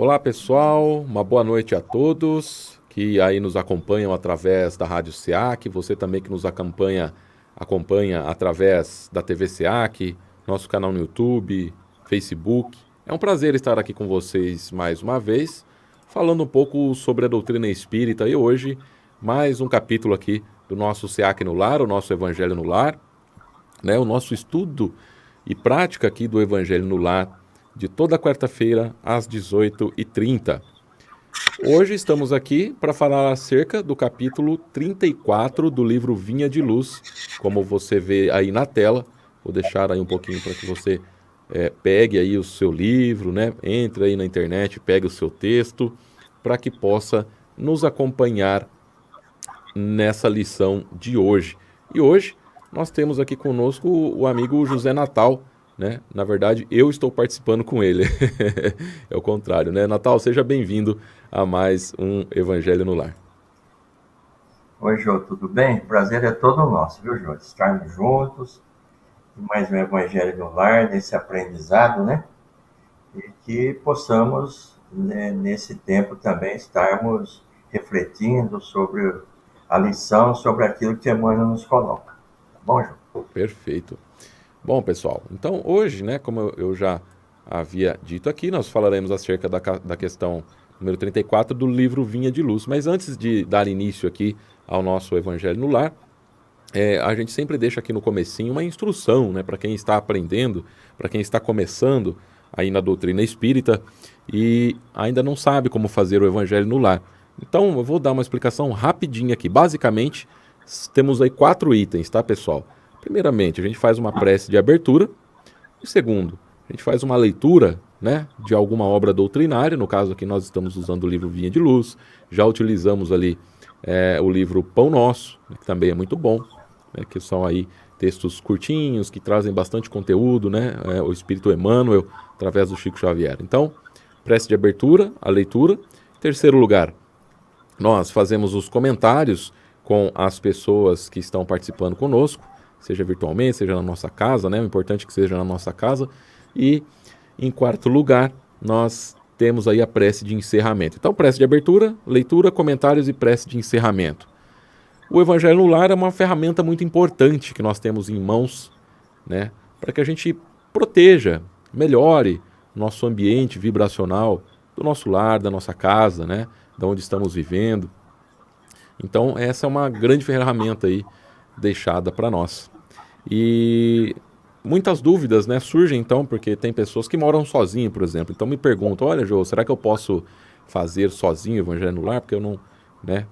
Olá pessoal, uma boa noite a todos que aí nos acompanham através da Rádio SEAC, você também que nos acompanha através da TV SEAC, nosso canal no YouTube, Facebook. É um prazer estar aqui com vocês mais uma vez, falando um pouco sobre a doutrina espírita e hoje mais um capítulo aqui do nosso SEAC no Lar, o nosso Evangelho no Lar, né, o nosso estudo e prática aqui do Evangelho no Lar de toda quarta-feira às 18h30. Hoje estamos aqui para falar acerca do capítulo 34 do livro Vinha de Luz, como você vê aí na tela. Vou deixar aí um pouquinho para que você pegue aí o seu livro, né? Entre aí na internet, pegue o seu texto, para que possa nos acompanhar nessa lição de hoje. E hoje nós temos aqui conosco o amigo José Natal, né? Na verdade, eu estou participando com ele. É o contrário, né? Natal, seja bem-vindo a mais um Evangelho no Lar. Oi, Jô, tudo bem? O prazer é todo nosso, viu, Jô? Estarmos juntos, em mais um Evangelho no Lar, nesse aprendizado, né? E que possamos, né, nesse tempo também, estarmos refletindo sobre a lição, sobre aquilo que Emmanuel nos coloca. Tá bom, Jô? Perfeito. Bom, pessoal, então hoje, né, como eu já havia dito aqui, nós falaremos acerca da questão número 34 do livro Vinha de Luz. Mas antes de dar início aqui ao nosso Evangelho no Lar, a gente sempre deixa aqui no comecinho uma instrução, né, para quem está aprendendo, para quem está começando aí na doutrina espírita e ainda não sabe como fazer o Evangelho no Lar. Então, eu vou dar uma explicação rapidinha aqui. Basicamente, temos aí 4 itens, tá, pessoal? Primeiramente, a gente faz uma prece de abertura. E segundo, a gente faz uma leitura, né, de alguma obra doutrinária. No caso aqui nós estamos usando o livro Vinha de Luz. Já utilizamos ali o livro Pão Nosso, né, que também é muito bom, né, que são aí textos curtinhos, que trazem bastante conteúdo, né, o Espírito Emmanuel, através do Chico Xavier. Então, prece de abertura, a leitura. Em terceiro lugar, nós fazemos os comentários com as pessoas que estão participando conosco, seja virtualmente, seja na nossa casa, né? O importante é que seja na nossa casa. E, em quarto lugar, nós temos aí a prece de encerramento. Então, prece de abertura, leitura, comentários e prece de encerramento. O Evangelho no Lar é uma ferramenta muito importante que nós temos em mãos, né? Para que a gente proteja, melhore nosso ambiente vibracional do nosso lar, da nossa casa, né? Da onde estamos vivendo. Então, essa é uma grande ferramenta aí deixada para nós. E muitas dúvidas, né, surgem então, porque tem pessoas que moram sozinhas, por exemplo. Então me perguntam: olha, Jô, será que eu posso fazer sozinho o Evangelho no Lar? Porque eu não, né,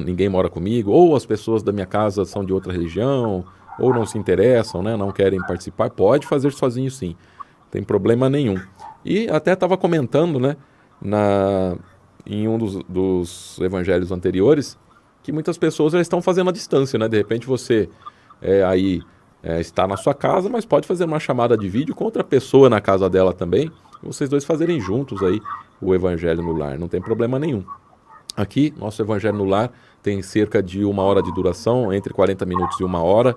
ninguém mora comigo, ou as pessoas da minha casa são de outra religião, ou não se interessam, né, não querem participar. Pode fazer sozinho sim, não tem problema nenhum. E até estava comentando, né, na, em um dos evangelhos anteriores, que muitas pessoas já estão fazendo à distância, né? De repente você está na sua casa, mas pode fazer uma chamada de vídeo com outra pessoa na casa dela também, e vocês dois fazerem juntos aí o Evangelho no Lar, não tem problema nenhum. Aqui, nosso Evangelho no Lar tem cerca de 1 hora de duração, entre 40 minutos e 1 hora,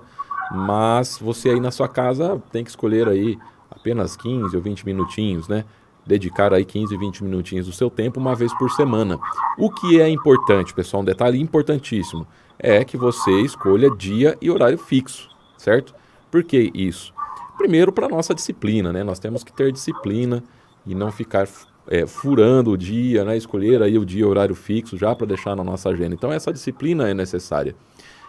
mas você aí na sua casa tem que escolher aí apenas 15 ou 20 minutinhos, né? Dedicar aí 15, 20 minutinhos do seu tempo uma vez por semana. O que é importante, pessoal, um detalhe importantíssimo, é que você escolha dia e horário fixo, certo? Por que isso? Primeiro, para nossa disciplina, né? Nós temos que ter disciplina e não ficar furando o dia, né? Escolher aí o dia e horário fixo já para deixar na nossa agenda. Então, essa disciplina é necessária.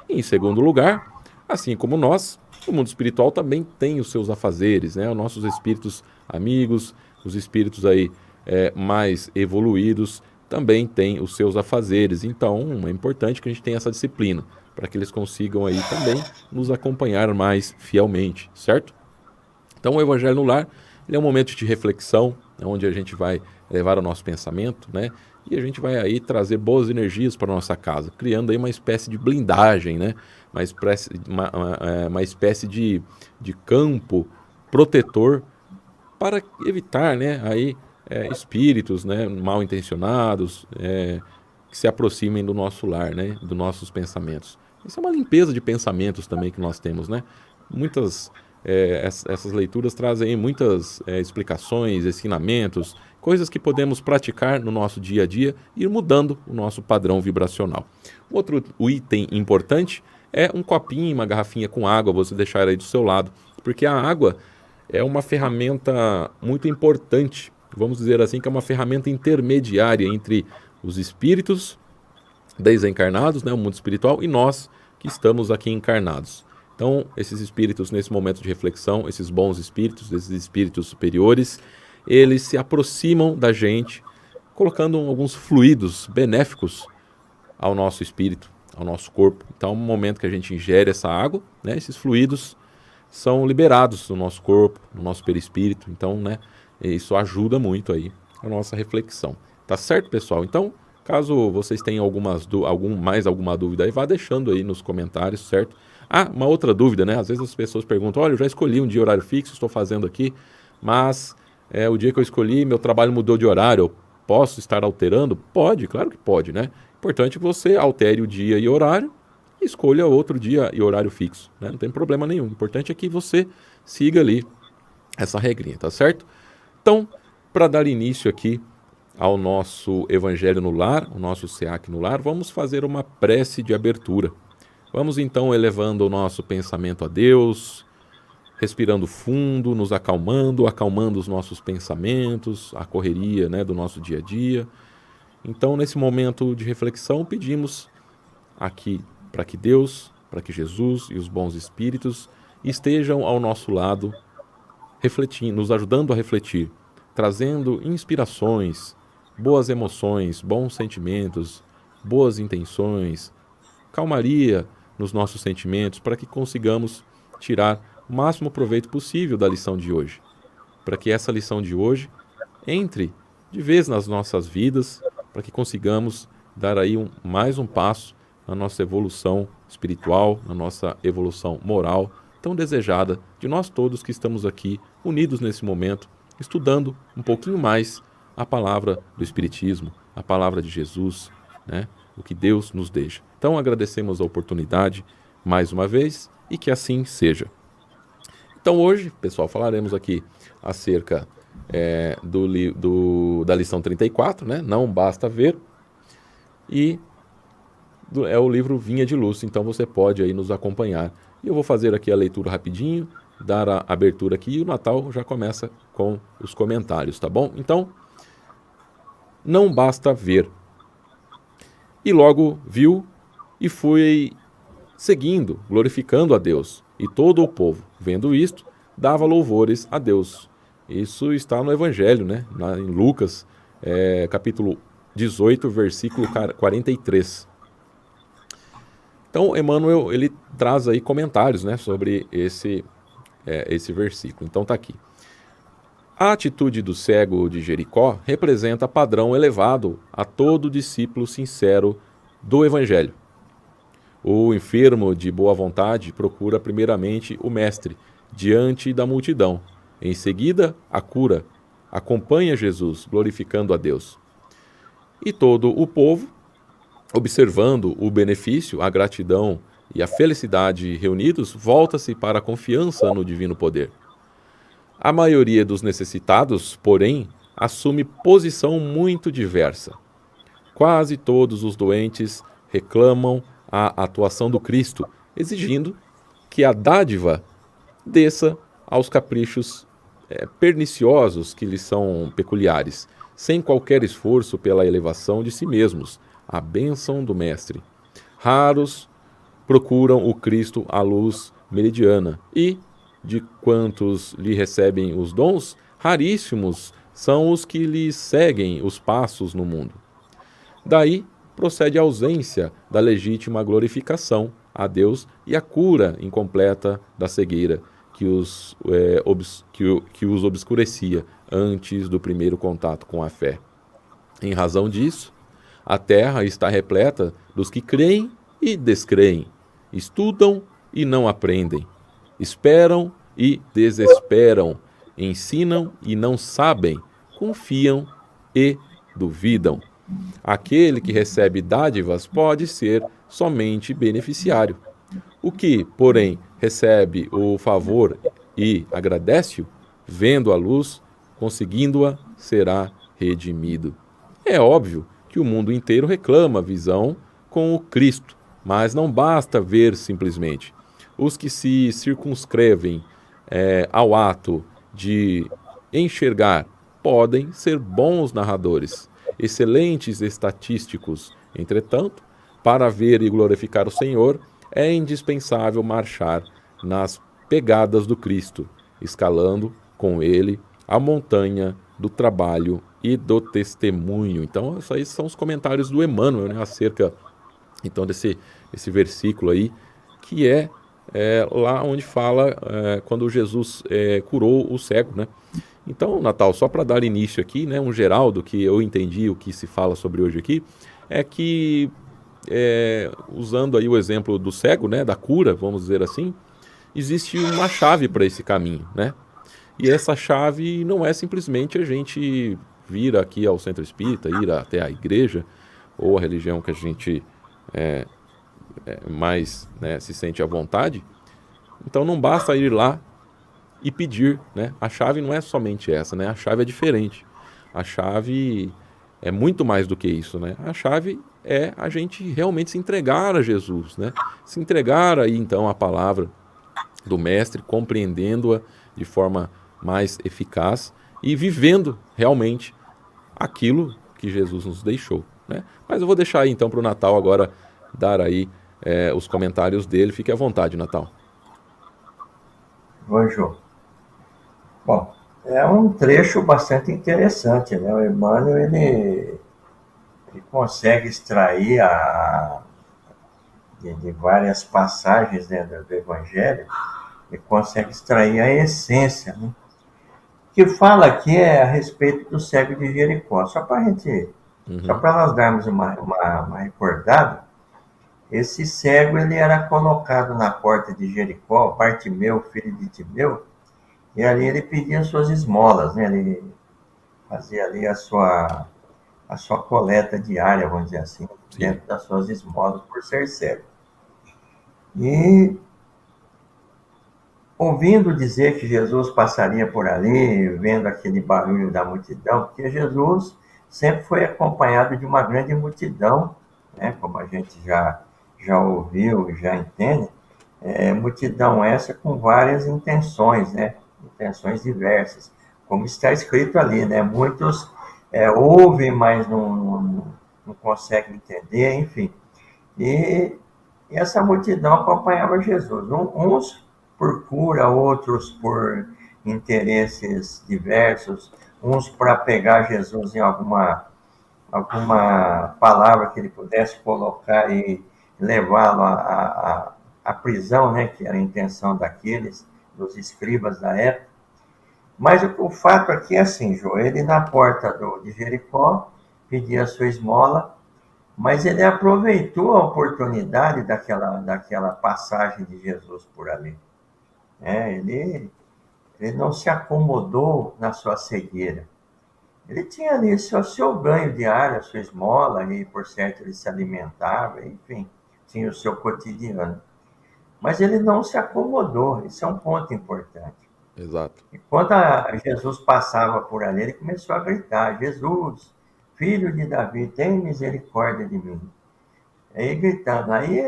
E, em segundo lugar, assim como nós, o mundo espiritual também tem os seus afazeres, né? Os nossos espíritos amigos, os espíritos aí mais evoluídos também têm os seus afazeres. Então, é importante que a gente tenha essa disciplina para que eles consigam aí também nos acompanhar mais fielmente, certo? Então, o Evangelho no Lar ele é um momento de reflexão, onde a gente vai levar o nosso pensamento, né? E a gente vai aí trazer boas energias para a nossa casa, criando aí uma espécie de blindagem, né? Uma espécie de campo protetor para evitar, né, aí, espíritos, né, mal intencionados, que se aproximem do nosso lar, né, dos nossos pensamentos. Isso é uma limpeza de pensamentos também que nós temos, né? Muitas essas leituras trazem muitas explicações, ensinamentos, coisas que podemos praticar no nosso dia a dia e ir mudando o nosso padrão vibracional. Outro item importante é um copinho, uma garrafinha com água, você deixar aí do seu lado, porque a água é uma ferramenta muito importante, vamos dizer assim, que é uma ferramenta intermediária entre os espíritos desencarnados, né, o mundo espiritual, e nós que estamos aqui encarnados. Então, esses espíritos, nesse momento de reflexão, esses bons espíritos, esses espíritos superiores, eles se aproximam da gente, colocando alguns fluidos benéficos ao nosso espírito, ao nosso corpo. Então, no momento que a gente ingere essa água, né, esses fluidos são liberados no nosso corpo, no nosso perispírito. Então, né, isso ajuda muito aí a nossa reflexão. Tá certo, pessoal? Então, caso vocês tenham mais alguma dúvida aí, vá deixando aí nos comentários, certo? Ah, uma outra dúvida, né? Às vezes as pessoas perguntam, olha, eu já escolhi um dia horário fixo, estou fazendo aqui, mas o dia que eu escolhi, meu trabalho mudou de horário, eu posso estar alterando? Pode, claro que pode, né? Importante que você altere o dia e horário e escolha outro dia e horário fixo, né? Não tem problema nenhum. O importante é que você siga ali essa regrinha, tá certo? Então, para dar início aqui ao nosso Evangelho no Lar, o nosso SEAC no Lar, vamos fazer uma prece de abertura. Vamos então elevando o nosso pensamento a Deus, respirando fundo, nos acalmando os nossos pensamentos, a correria, né, do nosso dia a dia. Então, nesse momento de reflexão, pedimos aqui para que Deus, para que Jesus e os bons espíritos estejam ao nosso lado, refletindo, nos ajudando a refletir, trazendo inspirações, boas emoções, bons sentimentos, boas intenções, calmaria nos nossos sentimentos, para que consigamos tirar o máximo proveito possível da lição de hoje. Para que essa lição de hoje entre de vez nas nossas vidas, para que consigamos dar aí mais um passo na nossa evolução espiritual, na nossa evolução moral, tão desejada de nós todos que estamos aqui unidos nesse momento, estudando um pouquinho mais a palavra do Espiritismo, a palavra de Jesus, né? O que Deus nos deixa. Então agradecemos a oportunidade mais uma vez e que assim seja. Então hoje, pessoal, falaremos aqui acerca da lição 34, né? Não basta ver, e é o livro Vinha de Luz, então você pode aí nos acompanhar. E eu vou fazer aqui a leitura rapidinho, dar a abertura aqui, e o Natal já começa com os comentários, tá bom? Então, não basta ver. E logo viu e foi seguindo, glorificando a Deus. E todo o povo, vendo isto, dava louvores a Deus. Isso está no Evangelho, né? Em Lucas, capítulo 18, versículo 43. Então, Emmanuel, ele traz aí comentários, né, sobre esse versículo. Então, está aqui. A atitude do cego de Jericó representa padrão elevado a todo discípulo sincero do Evangelho. O enfermo de boa vontade procura primeiramente o Mestre, diante da multidão. Em seguida, a cura. Acompanha Jesus, glorificando a Deus. E todo o povo, observando o benefício, a gratidão e a felicidade reunidos, volta-se para a confiança no divino poder. A maioria dos necessitados, porém, assume posição muito diversa. Quase todos os doentes reclamam a atuação do Cristo, exigindo que a dádiva desça aos caprichos perniciosos que lhes são peculiares, sem qualquer esforço pela elevação de si mesmos, a bênção do Mestre. Raros procuram o Cristo à luz meridiana e, de quantos lhe recebem os dons, raríssimos são os que lhe seguem os passos no mundo. Daí procede a ausência da legítima glorificação a Deus e a cura incompleta da cegueira que os obscurecia antes do primeiro contato com a fé. Em razão disso, a terra está repleta dos que creem e descreem, estudam e não aprendem, esperam e desesperam, ensinam e não sabem, confiam e duvidam. Aquele que recebe dádivas pode ser somente beneficiário. O que, porém, recebe o favor e agradece-o, vendo a luz, conseguindo-a, será redimido. É óbvio que o mundo inteiro reclama a visão com o Cristo, mas não basta ver simplesmente. Os que se circunscrevem ao ato de enxergar podem ser bons narradores, excelentes estatísticos. Entretanto, para ver e glorificar o Senhor, é indispensável marchar nas pegadas do Cristo, escalando com ele a montanha do trabalho e do testemunho. Então, isso aí são os comentários do Emmanuel, né, acerca então desse versículo aí, que lá onde fala quando Jesus curou o cego, né? Então, Natal, só para dar início aqui, né, um geral do que eu entendi, o que se fala sobre hoje aqui, é que, usando aí o exemplo do cego, né, da cura, vamos dizer assim, existe uma chave para esse caminho, né? E essa chave não é simplesmente a gente vir aqui ao centro espírita, ir até a igreja, ou a religião que a gente mais, né, se sente à vontade. Então não basta ir lá e pedir, né? A chave não é somente essa, né? A chave é diferente. A chave é muito mais do que isso, né? A chave é a gente realmente se entregar a Jesus, né? Se entregar aí então à palavra do mestre, compreendendo-a de forma mais eficaz e vivendo realmente aquilo que Jesus nos deixou, né? Mas eu vou deixar aí então para o Natal agora dar aí os comentários dele. Fique à vontade, Natal. Oi, João. Bom, é um trecho bastante interessante, né? O Emmanuel, ele consegue extrair de várias passagens, né, do Evangelho, ele consegue extrair a essência, né? O que fala aqui é a respeito do cego de Jericó. Só Uhum. para nós darmos uma recordada, esse cego ele era colocado na porta de Jericó, Bartimeu, filho de Timeu, e ali ele pedia suas esmolas, né? Ele fazia ali a sua coleta diária, vamos dizer assim, Sim. dentro das suas esmolas por ser cego. E ouvindo dizer que Jesus passaria por ali, vendo aquele barulho da multidão, porque Jesus sempre foi acompanhado de uma grande multidão, né? Como a gente já ouviu, já entende, multidão essa com várias intenções, né? Intenções diversas, como está escrito ali, né? Muitos ouvem, mas não conseguem entender, enfim. E essa multidão acompanhava Jesus, uns por cura, outros por interesses diversos, uns para pegar Jesus em alguma palavra que ele pudesse colocar e levá-lo à prisão, né, que era a intenção dos escribas da época. Mas o fato aqui é assim, João, ele na porta de Jericó pedia a sua esmola, mas ele aproveitou a oportunidade daquela passagem de Jesus por ali. Ele não se acomodou na sua cegueira. Ele tinha ali seu ganho diário, a sua esmola, e por certo ele se alimentava, enfim, tinha o seu cotidiano. Mas ele não se acomodou, isso é um ponto importante. Exato. E quando Jesus passava por ali, ele começou a gritar: Jesus, filho de Davi, tem misericórdia de mim. Aí gritando, aí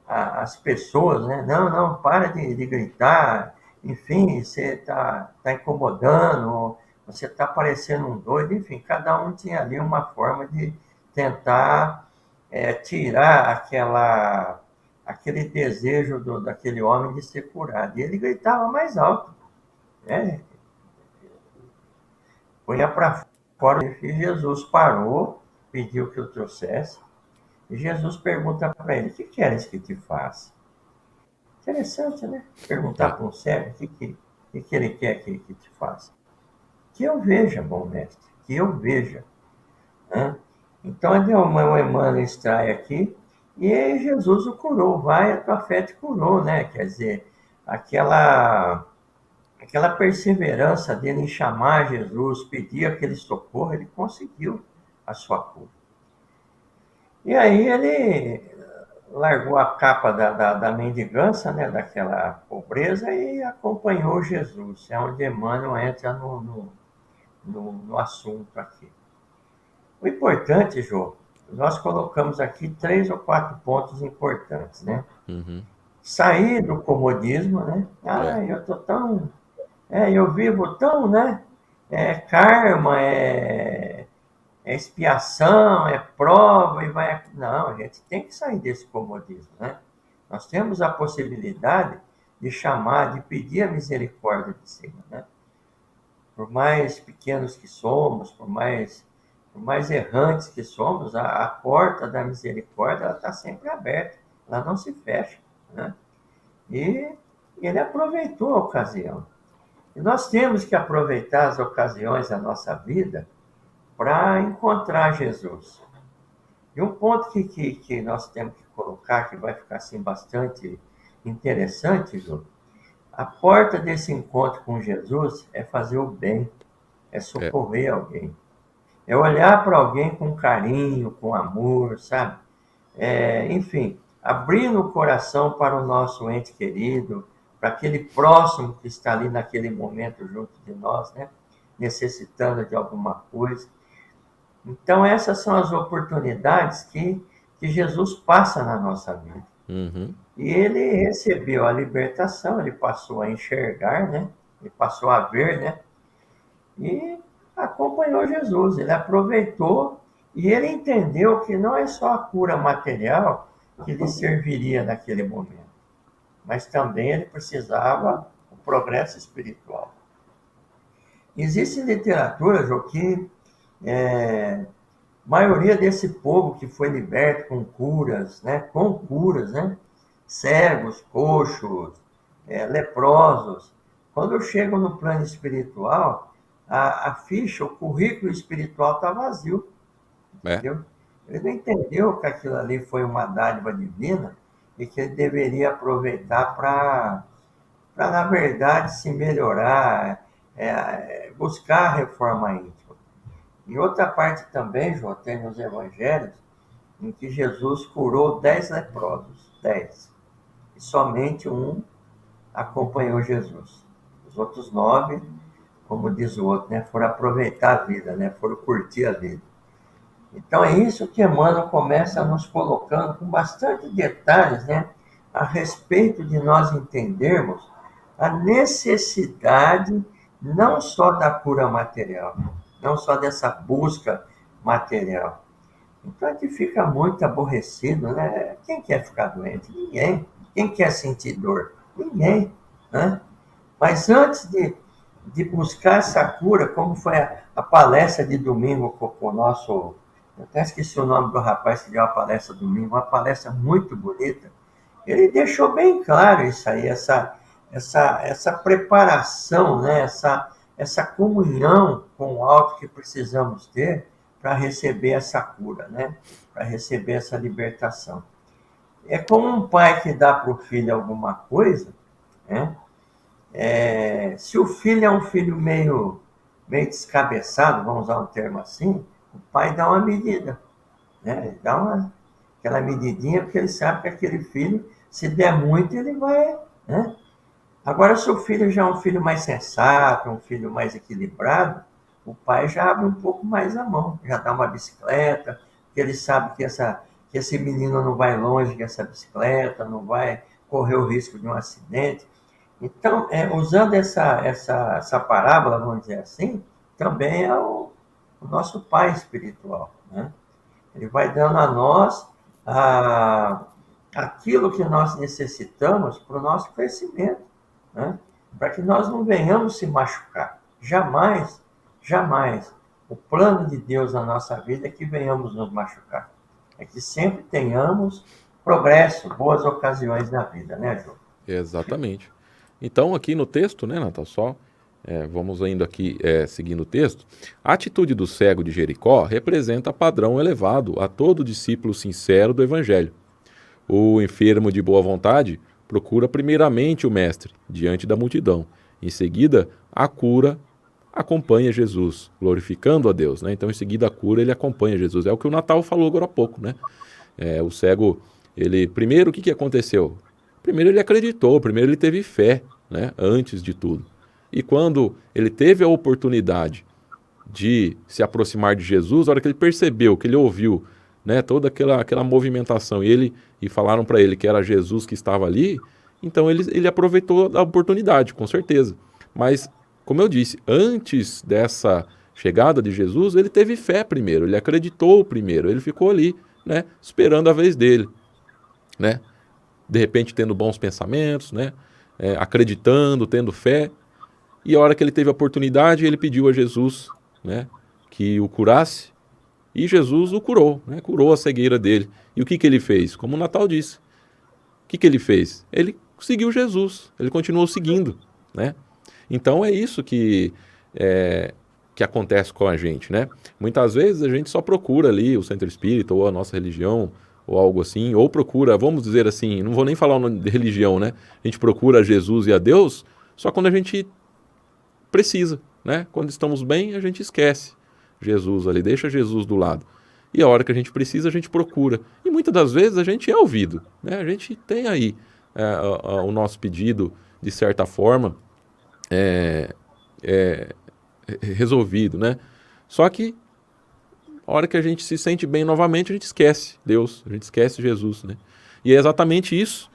as pessoas, né? Não, não, para de gritar, enfim, você tá incomodando, você está parecendo um doido, enfim, cada um tinha ali uma forma de tentar tirar aquele desejo daquele homem de ser curado. E ele gritava mais alto, né? Punha para fora, e Jesus parou, pediu que o trouxesse, e Jesus pergunta para ele: o que queres que te faça? Interessante, né? Perguntar É. para um cego o que ele quer que te faça. Que eu veja, bom mestre, que eu veja. Né? Então, o Emmanuel extrai aqui, e aí Jesus o curou. Vai, a tua fé te curou, né? Quer dizer, aquela perseverança dele em chamar Jesus, pedir aquele socorro, ele conseguiu a sua cura. E aí largou a capa da mendigância, né, daquela pobreza, e acompanhou Jesus. É onde Emmanuel entra no assunto aqui. O importante, Jô, nós colocamos aqui 3 ou 4 pontos importantes, né? Uhum. Sair do comodismo, né? É. Eu tô tão... eu vivo tão, né? Karma, expiação, prova e vai... Não, a gente tem que sair desse comodismo, né? Nós temos a possibilidade de chamar, de pedir a misericórdia de cima, né? Por mais pequenos que somos, por mais errantes que somos, a porta da misericórdia está sempre aberta, ela não se fecha, né? E ele aproveitou a ocasião. E nós temos que aproveitar as ocasiões da nossa vida para encontrar Jesus. E um ponto que nós temos que colocar, que vai ficar assim bastante interessante, Ju, a porta desse encontro com Jesus é fazer o bem, é É. socorrer alguém. É olhar para alguém com carinho, com amor, sabe? Enfim, abrindo o coração para o nosso ente querido, para aquele próximo que está ali naquele momento junto de nós, né? Necessitando de alguma coisa. Então, essas são as oportunidades que Jesus passa na nossa vida. Uhum. E ele recebeu a libertação, ele passou a enxergar, né? Ele passou a ver, né? E acompanhou Jesus. Ele aproveitou e ele entendeu que não é só a cura material que lhe serviria naquele momento, mas também ele precisava do progresso espiritual. Existe literatura, Jô, que a maioria desse povo que foi liberto com curas, né? Cegos, coxos, leprosos, quando chegam no plano espiritual, a ficha, o currículo espiritual está vazio, É. entendeu? Ele não entendeu que aquilo ali foi uma dádiva divina e que ele deveria aproveitar na verdade, se melhorar, buscar a reforma íntima. E outra parte também, João, tem nos evangelhos, em que Jesus curou 10 leprosos, 10. E somente um acompanhou Jesus. Os outros 9, como diz o outro, né, foram aproveitar a vida, né, foram curtir a vida. Então é isso que Emmanuel começa nos colocando com bastante detalhes, né, a respeito de nós entendermos a necessidade não só da cura material, não só dessa busca material. Então a gente fica muito aborrecido, né? Quem quer ficar doente? Ninguém. Quem quer sentir dor? Ninguém, né? Mas antes de buscar essa cura, como foi a palestra de domingo com o nosso... Eu até esqueci o nome do rapaz que deu a palestra domingo, uma palestra muito bonita. Ele deixou bem claro isso aí, essa preparação, né? essa comunhão com o alto que precisamos ter para receber essa cura, né? Para receber essa libertação. É como um pai que dá para o filho alguma coisa, né? Se o filho é um filho meio descabeçado, vamos usar um termo assim, o pai dá uma medida, né? Ele dá aquela medidinha, porque ele sabe que aquele filho, se der muito, ele vai, né? Agora, se o filho já é um filho mais sensato, um filho mais equilibrado, o pai já abre um pouco mais a mão, já dá uma bicicleta, porque ele sabe que esse menino não vai longe com essa bicicleta, não vai correr o risco de um acidente. Então, usando essa parábola, vamos dizer assim, também é o nosso pai espiritual, né? Ele vai dando a nós aquilo que nós necessitamos para o nosso crescimento, né? Para que nós não venhamos se machucar. Jamais, jamais. O plano de Deus na nossa vida é que venhamos nos machucar. É que sempre tenhamos progresso, boas ocasiões na vida, né, João? Exatamente. Então, aqui no texto, né, Natal, vamos indo aqui, seguindo o texto. A atitude do cego de Jericó representa padrão elevado a todo discípulo sincero do Evangelho. O enfermo de boa vontade procura primeiramente o Mestre, diante da multidão. Em seguida, a cura acompanha Jesus, glorificando a Deus, né? Então, em seguida, a cura, ele acompanha Jesus. É o que o Natal falou agora há pouco, né? O cego Primeiro, o que aconteceu? Primeiro ele acreditou, primeiro ele teve fé, né, antes de tudo. E quando ele teve a oportunidade de se aproximar de Jesus, a hora que ele percebeu, que ele ouviu, né, toda aquela movimentação e falaram para ele que era Jesus que estava ali, então ele aproveitou a oportunidade, com certeza. Mas, como eu disse, antes dessa chegada de Jesus, ele teve fé primeiro, ele acreditou primeiro, ele ficou ali, né, esperando a vez dele, né? De repente tendo bons pensamentos, né? Acreditando, tendo fé. E a hora que ele teve a oportunidade, ele pediu a Jesus, né, que o curasse. E Jesus o curou, né? Curou a cegueira dele. E o que ele fez? Como o Natal disse. O que ele fez? Ele seguiu Jesus. Ele continuou seguindo, né? Então é isso que acontece com a gente, né? Muitas vezes a gente só procura ali o centro espírita ou a nossa religião ou algo assim, ou procura, vamos dizer assim, não vou nem falar o nome de religião, né? A gente procura Jesus e a Deus só quando a gente precisa, né? Quando estamos bem, a gente esquece Jesus ali, deixa Jesus do lado. E a hora que a gente precisa, a gente procura. E muitas das vezes a gente é ouvido, né? A gente tem aí o nosso pedido, de certa forma, é, é, resolvido, né? Só que a hora que a gente se sente bem novamente, a gente esquece Deus, a gente esquece Jesus, né? E é exatamente isso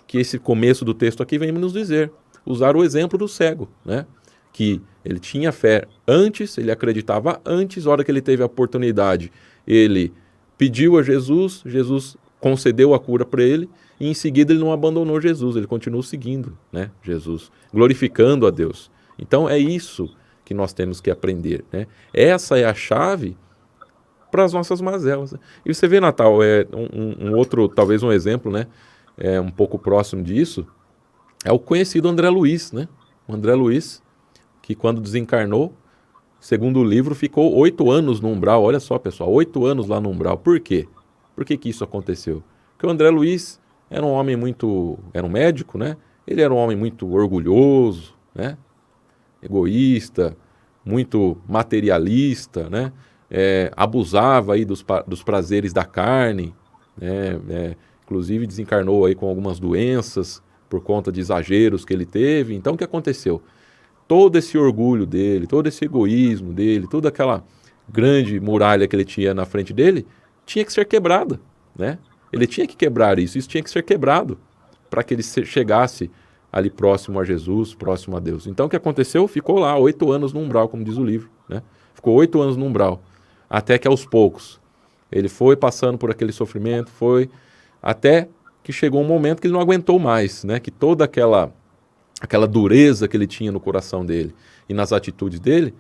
que esse começo do texto aqui vem nos dizer. Usar o exemplo do cego, né? Que ele tinha fé antes, ele acreditava antes, a hora que ele teve a oportunidade, ele pediu a Jesus, Jesus concedeu a cura para ele, e em seguida ele não abandonou Jesus, ele continuou seguindo, né, Jesus, glorificando a Deus. Então é isso que nós temos que aprender, né? Essa é a chave para as nossas mazelas, né? E você vê, Natal, um outro, talvez um exemplo, né, um pouco próximo disso, é o conhecido André Luiz, né? O André Luiz, que quando desencarnou, segundo o livro, ficou 8 anos no umbral. Olha só, pessoal, 8 anos lá no umbral. Por quê? Por que isso aconteceu? Porque o André Luiz era um homem muito... Era um médico, né? Ele era um homem muito orgulhoso, né? Egoísta, muito materialista, né? Abusava aí dos prazeres da carne, né? Inclusive desencarnou aí com algumas doenças por conta de exageros que ele teve. Então o que aconteceu? Todo esse orgulho dele, todo esse egoísmo dele, toda aquela grande muralha que ele tinha na frente dele, tinha que ser quebrada, né? Ele tinha que quebrar isso tinha que ser quebrado para que ele chegasse ali próximo a Jesus, próximo a Deus. Então o que aconteceu? Ficou lá 8 anos no umbral, como diz o livro, né? Ficou 8 anos no umbral, até que aos poucos ele foi passando por aquele sofrimento, até que chegou um momento que ele não aguentou mais, né? Que toda aquela dureza que ele tinha no coração dele e nas atitudes dele,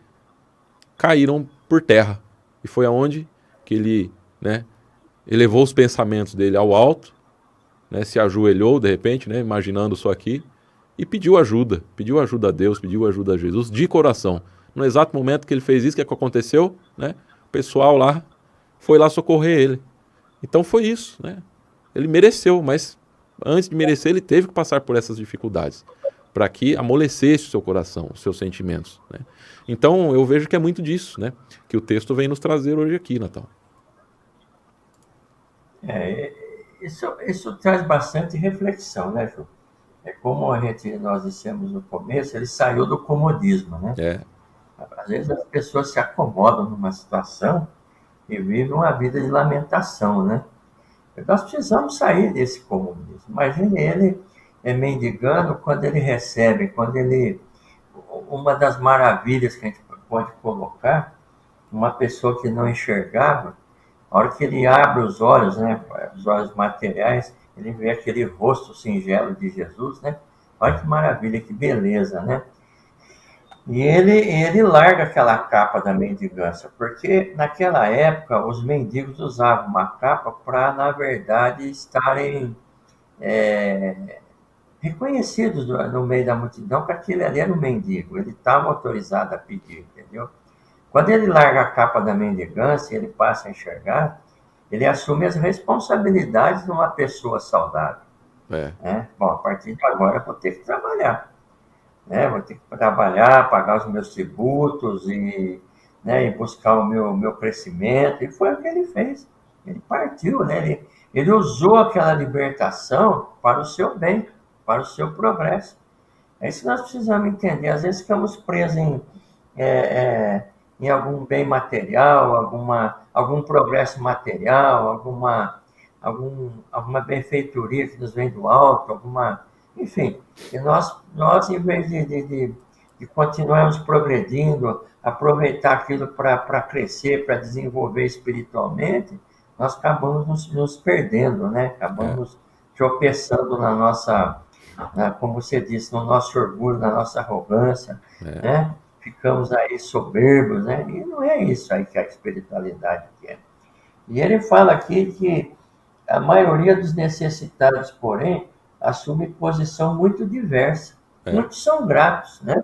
caíram por terra. E foi aonde que ele, né, elevou os pensamentos dele ao alto, né, se ajoelhou de repente, né, imaginando isso aqui, e pediu ajuda a Deus, pediu ajuda a Jesus de coração. No exato momento que ele fez isso, o que aconteceu? Né, o pessoal lá foi lá socorrer ele. Então foi isso, né? Ele mereceu, mas antes de merecer, ele teve que passar por essas dificuldades para que amolecesse o seu coração, os seus sentimentos, né? Então eu vejo que é muito disso, né, que o texto vem nos trazer hoje aqui, Natal. Isso traz bastante reflexão, né, Ju? É como nós dissemos no começo, ele saiu do comodismo, né? É, Às vezes as pessoas se acomodam numa situação e vivem uma vida de lamentação, né? Nós precisamos sair desse comodismo. Imagine ele mendigando quando ele recebe, quando ele... Uma das maravilhas que a gente pode colocar, uma pessoa que não enxergava, a hora que ele abre os olhos, né, os olhos materiais, ele vê aquele rosto singelo de Jesus, né? Olha que maravilha, que beleza, né? E ele larga aquela capa da mendigância, porque naquela época os mendigos usavam uma capa para, na verdade, estarem reconhecidos no meio da multidão que aquele ali era um mendigo, ele estava autorizado a pedir, entendeu? Quando ele larga a capa da mendigância, ele passa a enxergar, ele assume as responsabilidades de uma pessoa saudável, é, né? Bom, a partir de agora eu vou ter que trabalhar, né? Vou ter que trabalhar, pagar os meus tributos e buscar o meu crescimento. E foi o que ele fez. Ele partiu, né? Ele usou aquela libertação para o seu bem, para o seu progresso. É isso que nós precisamos entender. Às vezes ficamos presos é, em algum bem material, algum progresso material, alguma benfeitoria que nos vem do alto, enfim. E nós em vez de continuarmos progredindo, aproveitar aquilo para crescer, para desenvolver espiritualmente, nós acabamos nos perdendo, né? É, Acabamos tropeçando como você disse, no nosso orgulho, na nossa arrogância, é, né? Ficamos aí soberbos, né? E não é isso aí que a espiritualidade quer. E ele fala aqui que a maioria dos necessitados, porém, assume posição muito diversa. é, Muitos são gratos, né?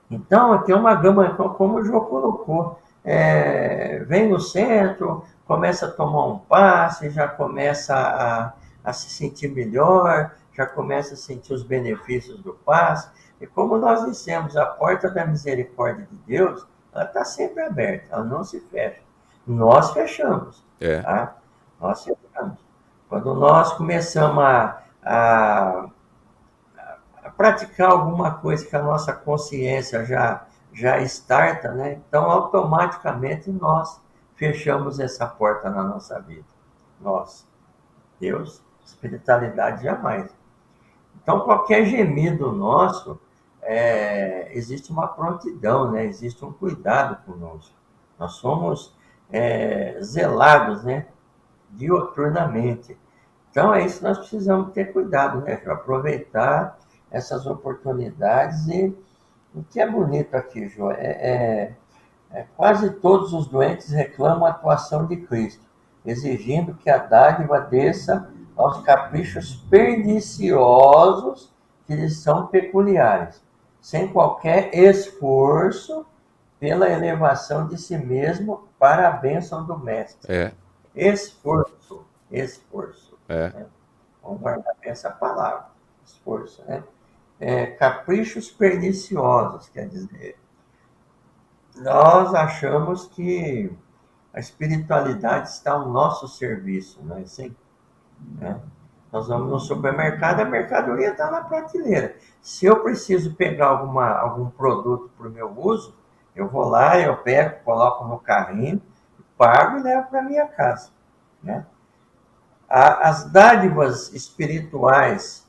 Então, aqui é uma gama, como o João colocou, vem no centro, começa a tomar um passe, já começa a se sentir melhor, já começa a sentir os benefícios do passe. E como nós dissemos, a porta da misericórdia de Deus, ela está sempre aberta, ela não se fecha. Nós fechamos, é, tá? Nós fechamos. Quando nós começamos a praticar alguma coisa que a nossa consciência já starta, né? Então, automaticamente, nós fechamos essa porta na nossa vida. Nós, Deus, espiritualidade jamais. Então, qualquer gemido nosso, existe uma prontidão, né? Existe um cuidado conosco. Nós somos zelados, né? Dioturnamente. Então, é isso que nós precisamos ter cuidado, né? Aproveitar essas oportunidades. E o que é bonito aqui, Jô, quase todos os doentes reclamam a atuação de Cristo, exigindo que a dádiva desça aos caprichos perniciosos que lhes são peculiares, sem qualquer esforço pela elevação de si mesmo para a bênção do Mestre. é, Esforço. é, Né? Vamos guardar bem essa palavra, esforço, né? Caprichos perniciosos, quer dizer, nós achamos que a espiritualidade está ao nosso serviço, não é assim? Né? Nós vamos no supermercado, a mercadoria está na prateleira. Se eu preciso pegar algum produto para o meu uso, eu vou lá, eu pego, coloco no carrinho, pago e levo para minha casa. Né? As dádivas espirituais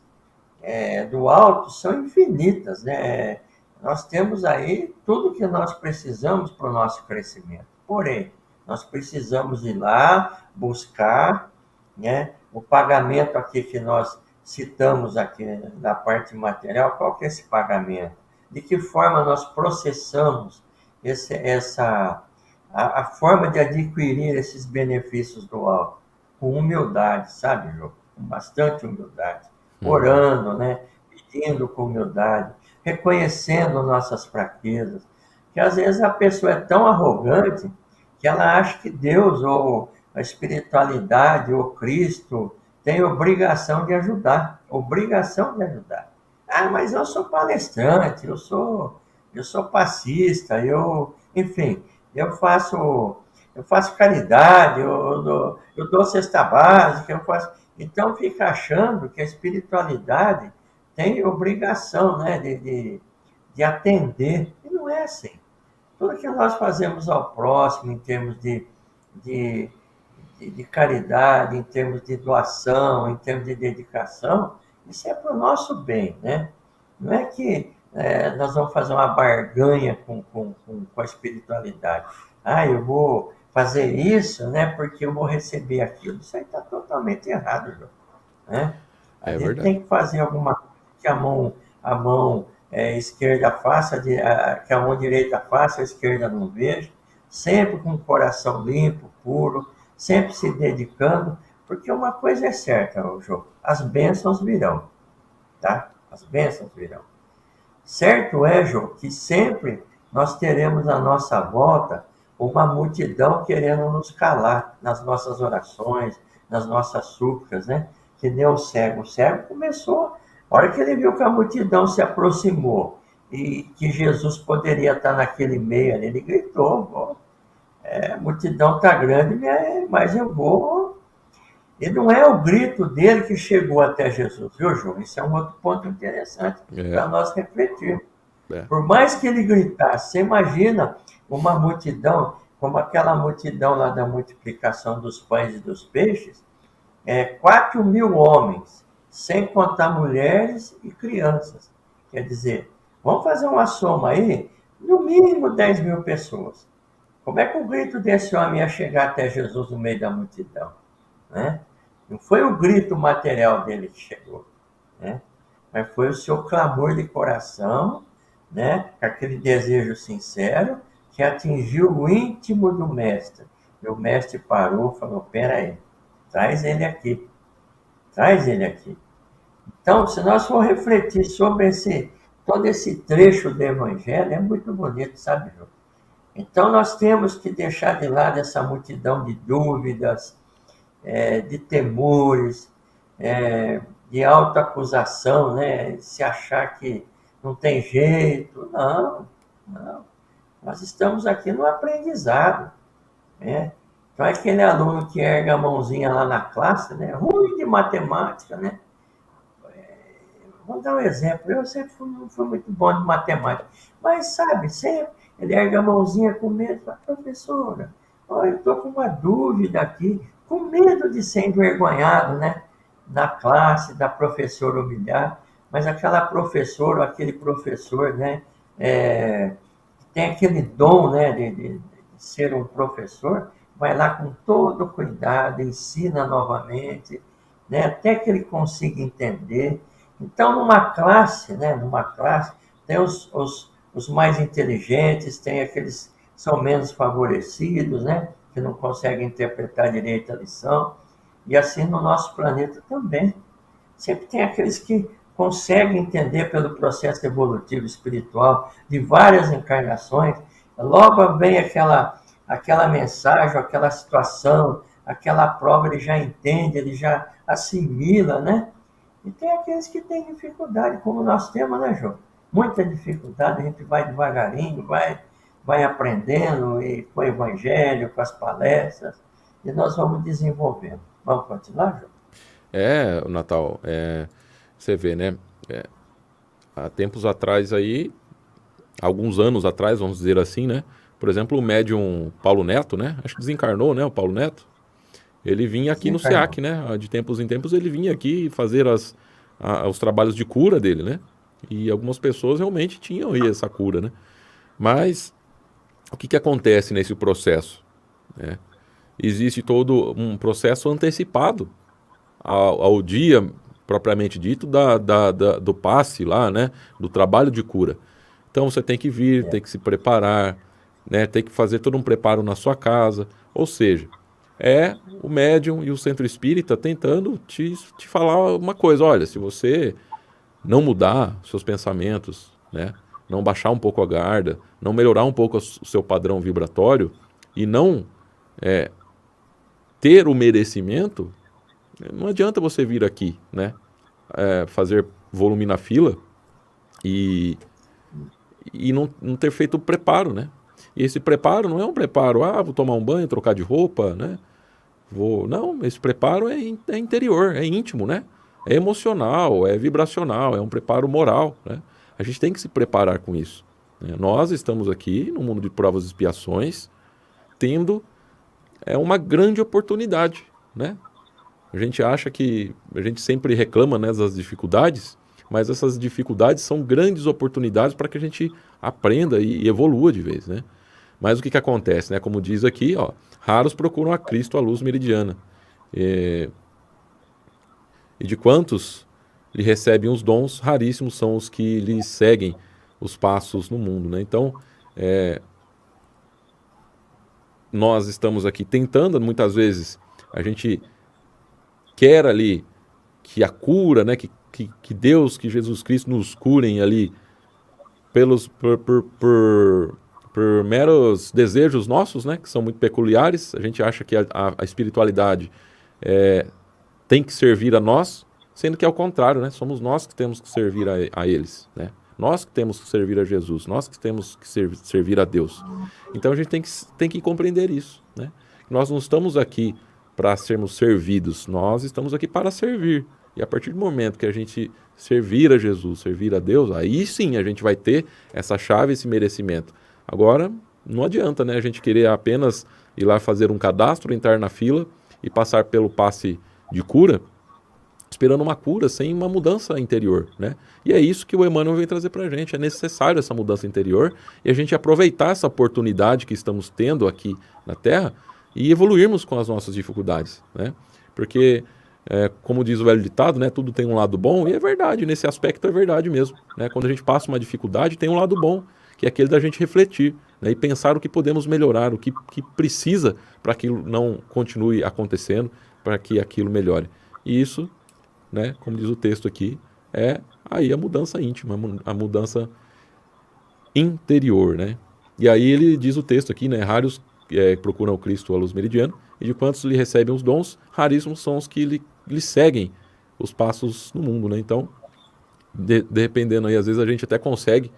do alto são infinitas, né? Nós temos aí tudo que nós precisamos para o nosso crescimento. Porém, nós precisamos ir lá buscar, né? O pagamento aqui que nós citamos aqui na parte material, qual que é esse pagamento? De que forma nós processamos a forma de adquirir esses benefícios do alto? Com humildade, sabe, João? Com bastante humildade uhum, orando, né? Pedindo com humildade, reconhecendo nossas fraquezas. Que às vezes a pessoa é tão arrogante que ela acha que Deus ou a espiritualidade ou Cristo tem obrigação de ajudar, obrigação de ajudar. Ah, mas eu sou palestrante, eu sou passista, enfim, eu faço caridade, eu dou cesta básica, eu faço. Então fica achando que a espiritualidade tem obrigação, né, de atender. E não é assim. Tudo que nós fazemos ao próximo, em termos de, de caridade, em termos de doação, em termos de dedicação, isso é para o nosso bem, né? Não é que nós vamos fazer uma barganha com a espiritualidade. Ah, eu vou fazer isso, né, porque eu vou receber aquilo. Isso aí está totalmente errado, João, né? A é gente verdade. tem que fazer alguma coisa que a mão esquerda faça, que a mão direita faça, a esquerda não veja, sempre com o coração limpo, puro, sempre se dedicando, porque uma coisa é certa, João, as bênçãos virão, tá? As bênçãos virão. Certo é, João, que sempre nós teremos à nossa volta uma multidão querendo nos calar nas nossas orações, nas nossas súplicas, né? Que nem o cego. O cego começou, a hora que ele viu que a multidão se aproximou e que Jesus poderia estar naquele meio ali, ele gritou: a multidão está grande, mas eu vou E não é o grito dele que chegou até Jesus, viu, João? Isso é um outro ponto interessante para nós refletirmos. Por mais que ele gritasse, você imagina uma multidão, como aquela multidão lá da multiplicação dos pães e dos peixes, 4.000 homens, sem contar mulheres e crianças. Quer dizer, vamos fazer uma soma aí, no mínimo 10.000 pessoas. Como é que o grito desse homem ia chegar até Jesus no meio da multidão? Né? Não foi o grito material dele que chegou, né? Mas foi o seu clamor de coração, né? Aquele desejo sincero que atingiu o íntimo do mestre. E o mestre parou e falou: peraí, traz ele aqui, traz ele aqui. Então, se nós for refletir sobre todo esse trecho do Evangelho, é muito bonito, sabe, João? Então, nós temos que deixar de lado essa multidão de dúvidas, de temores, de autoacusação, né? Se achar que não tem jeito. Não, não. Nós estamos aqui no aprendizado, né? Então, aquele aluno que erga a mãozinha lá na classe, né? Ruim de matemática, né? Vou dar um exemplo. Eu sempre não fui muito bom de matemática, mas, sabe, sempre ele erga a mãozinha com medo. Fala: professora, eu estou com uma dúvida aqui, com medo de ser envergonhado, né? Na classe, da professora humilhar, mas aquela professora, ou aquele professor, né? Tem aquele dom, né? De ser um professor, vai lá com todo cuidado, ensina novamente, né? Até que ele consiga entender. Então, numa classe, né? Tem os mais inteligentes, tem aqueles que são menos favorecidos, né? Que não conseguem interpretar direito a lição. E assim no nosso planeta também. Sempre tem aqueles que conseguem entender pelo processo evolutivo espiritual de várias encarnações. Logo vem aquela mensagem, aquela situação, aquela prova, ele já entende, ele já assimila, né? E tem aqueles que têm dificuldade, como nós temos, né, João? Muita dificuldade, a gente vai devagarinho, vai aprendendo, e com o evangelho, com as palestras, e nós vamos desenvolvendo. Vamos continuar, João? Natal, você vê, né? Há tempos atrás aí, alguns anos atrás, vamos dizer assim, né? Por exemplo, o médium Paulo Neto, né? Acho que desencarnou, né? O Paulo Neto. Ele vinha aqui no SEAC, né? De tempos em tempos ele vinha aqui fazer os trabalhos de cura dele, né? E algumas pessoas realmente tinham aí essa cura, né? Mas o que acontece nesse processo? Né? Existe todo um processo antecipado ao dia propriamente dito do passe lá, né? Do trabalho de cura. Então você tem que vir, tem que se preparar, né? Tem que fazer todo um preparo na sua casa. Ou seja, é o médium e o centro espírita tentando te falar uma coisa: olha, se você não mudar seus pensamentos, né? Não baixar um pouco a guarda, não melhorar um pouco o seu padrão vibratório e não ter o merecimento, não adianta você vir aqui, né? Fazer volume na fila e não ter feito o preparo, né? E esse preparo não é um preparo, vou tomar um banho, trocar de roupa, né? Não, esse preparo é interior, é íntimo, né? É emocional, é vibracional, é um preparo moral, né? A gente tem que se preparar com isso, né? Nós estamos aqui no mundo de provas e expiações, tendo uma grande oportunidade, né? A gente acha que a gente sempre reclama, né, das dificuldades, mas essas dificuldades são grandes oportunidades para que a gente aprenda e evolua de vez, né? Mas o que acontece, né? Como diz aqui, raros procuram a Cristo, a luz meridiana. E de quantos lhe recebem os dons, raríssimos são os que lhe seguem os passos no mundo, né? Então, nós estamos aqui tentando, muitas vezes a gente quer ali que a cura, né? Que Deus, que Jesus Cristo nos curem ali por meros desejos nossos, né, que são muito peculiares. A gente acha que a espiritualidade tem que servir a nós, sendo que é o contrário, né? Somos nós que temos que servir a eles, né? Nós que temos que servir a Jesus, nós que temos que servir a Deus. Então a gente tem que compreender isso, né? Nós não estamos aqui para sermos servidos. Nós estamos aqui para servir. E a partir do momento que a gente servir a Jesus, servir a Deus, aí sim a gente vai ter essa chave, esse merecimento. Agora, não adianta, né, a gente querer apenas ir lá fazer um cadastro, entrar na fila e passar pelo passe de cura, esperando uma cura sem uma mudança interior, né? E é isso que o Emmanuel vem trazer para a gente. É necessário essa mudança interior e a gente aproveitar essa oportunidade que estamos tendo aqui na Terra e evoluirmos com as nossas dificuldades, né? Porque, como diz o velho ditado, né, tudo tem um lado bom, e é verdade, nesse aspecto é verdade mesmo, né? Quando a gente passa uma dificuldade, tem um lado bom, que é aquele da gente refletir, né, e pensar o que podemos melhorar, o que precisa para aquilo não continue acontecendo, para que aquilo melhore. E isso, né, como diz o texto aqui, é aí a mudança íntima, a mudança interior, né? E aí ele diz o texto aqui, né, raros procuram o Cristo à luz meridiana, e de quantos lhe recebem os dons, raríssimos são os que lhe seguem os passos no mundo, né? Então, dependendo aí, às vezes a gente até consegue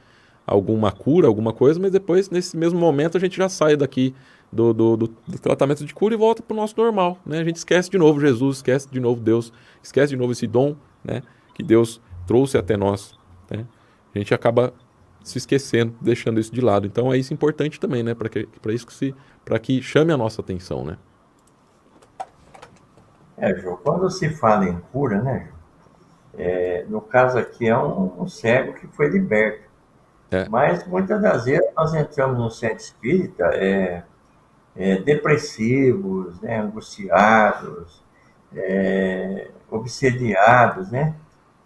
alguma cura, alguma coisa, mas depois, nesse mesmo momento, a gente já sai daqui do tratamento de cura e volta para o nosso normal, né? A gente esquece de novo Jesus, esquece de novo Deus, esquece de novo esse dom, né, que Deus trouxe até nós, né? A gente acaba se esquecendo, deixando isso de lado. Então é isso importante também, né, para que chame a nossa atenção, né? Jô, quando se fala em cura, né, Jô, no caso aqui é um cego que foi liberto. É. Mas muitas das vezes nós entramos no centro espírita depressivos, né, angustiados, obsediados, né?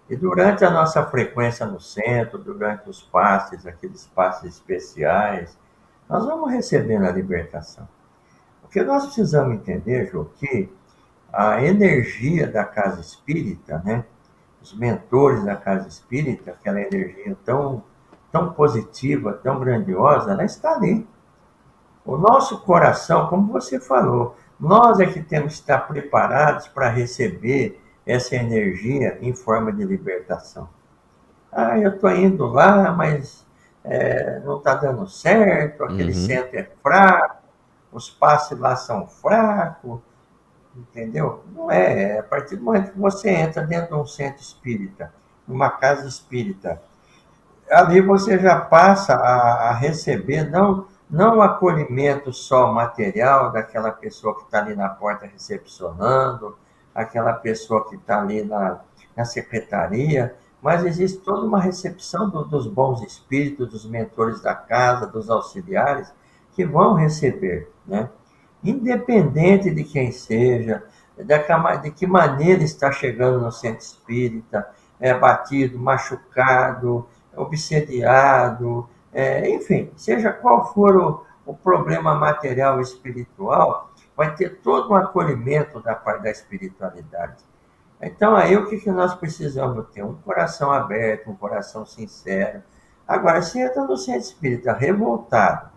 E durante a nossa frequência no centro, durante os passes, aqueles passes especiais, nós vamos recebendo a libertação. O que nós precisamos entender, Jô, que a energia da casa espírita, né? Os mentores da casa espírita, aquela energia tão positiva, tão grandiosa, ela está ali. O nosso coração, como você falou, nós é que temos que estar preparados para receber essa energia em forma de libertação. Ah, eu estou indo lá, mas não está dando certo, aquele Uhum. centro é fraco, os passes lá são fracos, entendeu? Não é. A partir do momento que você entra dentro de um centro espírita, numa casa espírita, ali você já passa a receber não o acolhimento só material daquela pessoa que está ali na porta recepcionando, aquela pessoa que está ali na secretaria, mas existe toda uma recepção dos bons espíritos, dos mentores da casa, dos auxiliares, que vão receber, né? Independente de quem seja, de que maneira está chegando no centro espírita, batido, machucado, obsediado, enfim, seja qual for o problema material ou espiritual, vai ter todo um acolhimento da parte da espiritualidade. Então, aí o que nós precisamos ter? Um coração aberto, um coração sincero. Agora, se entra no centro espírita revoltado,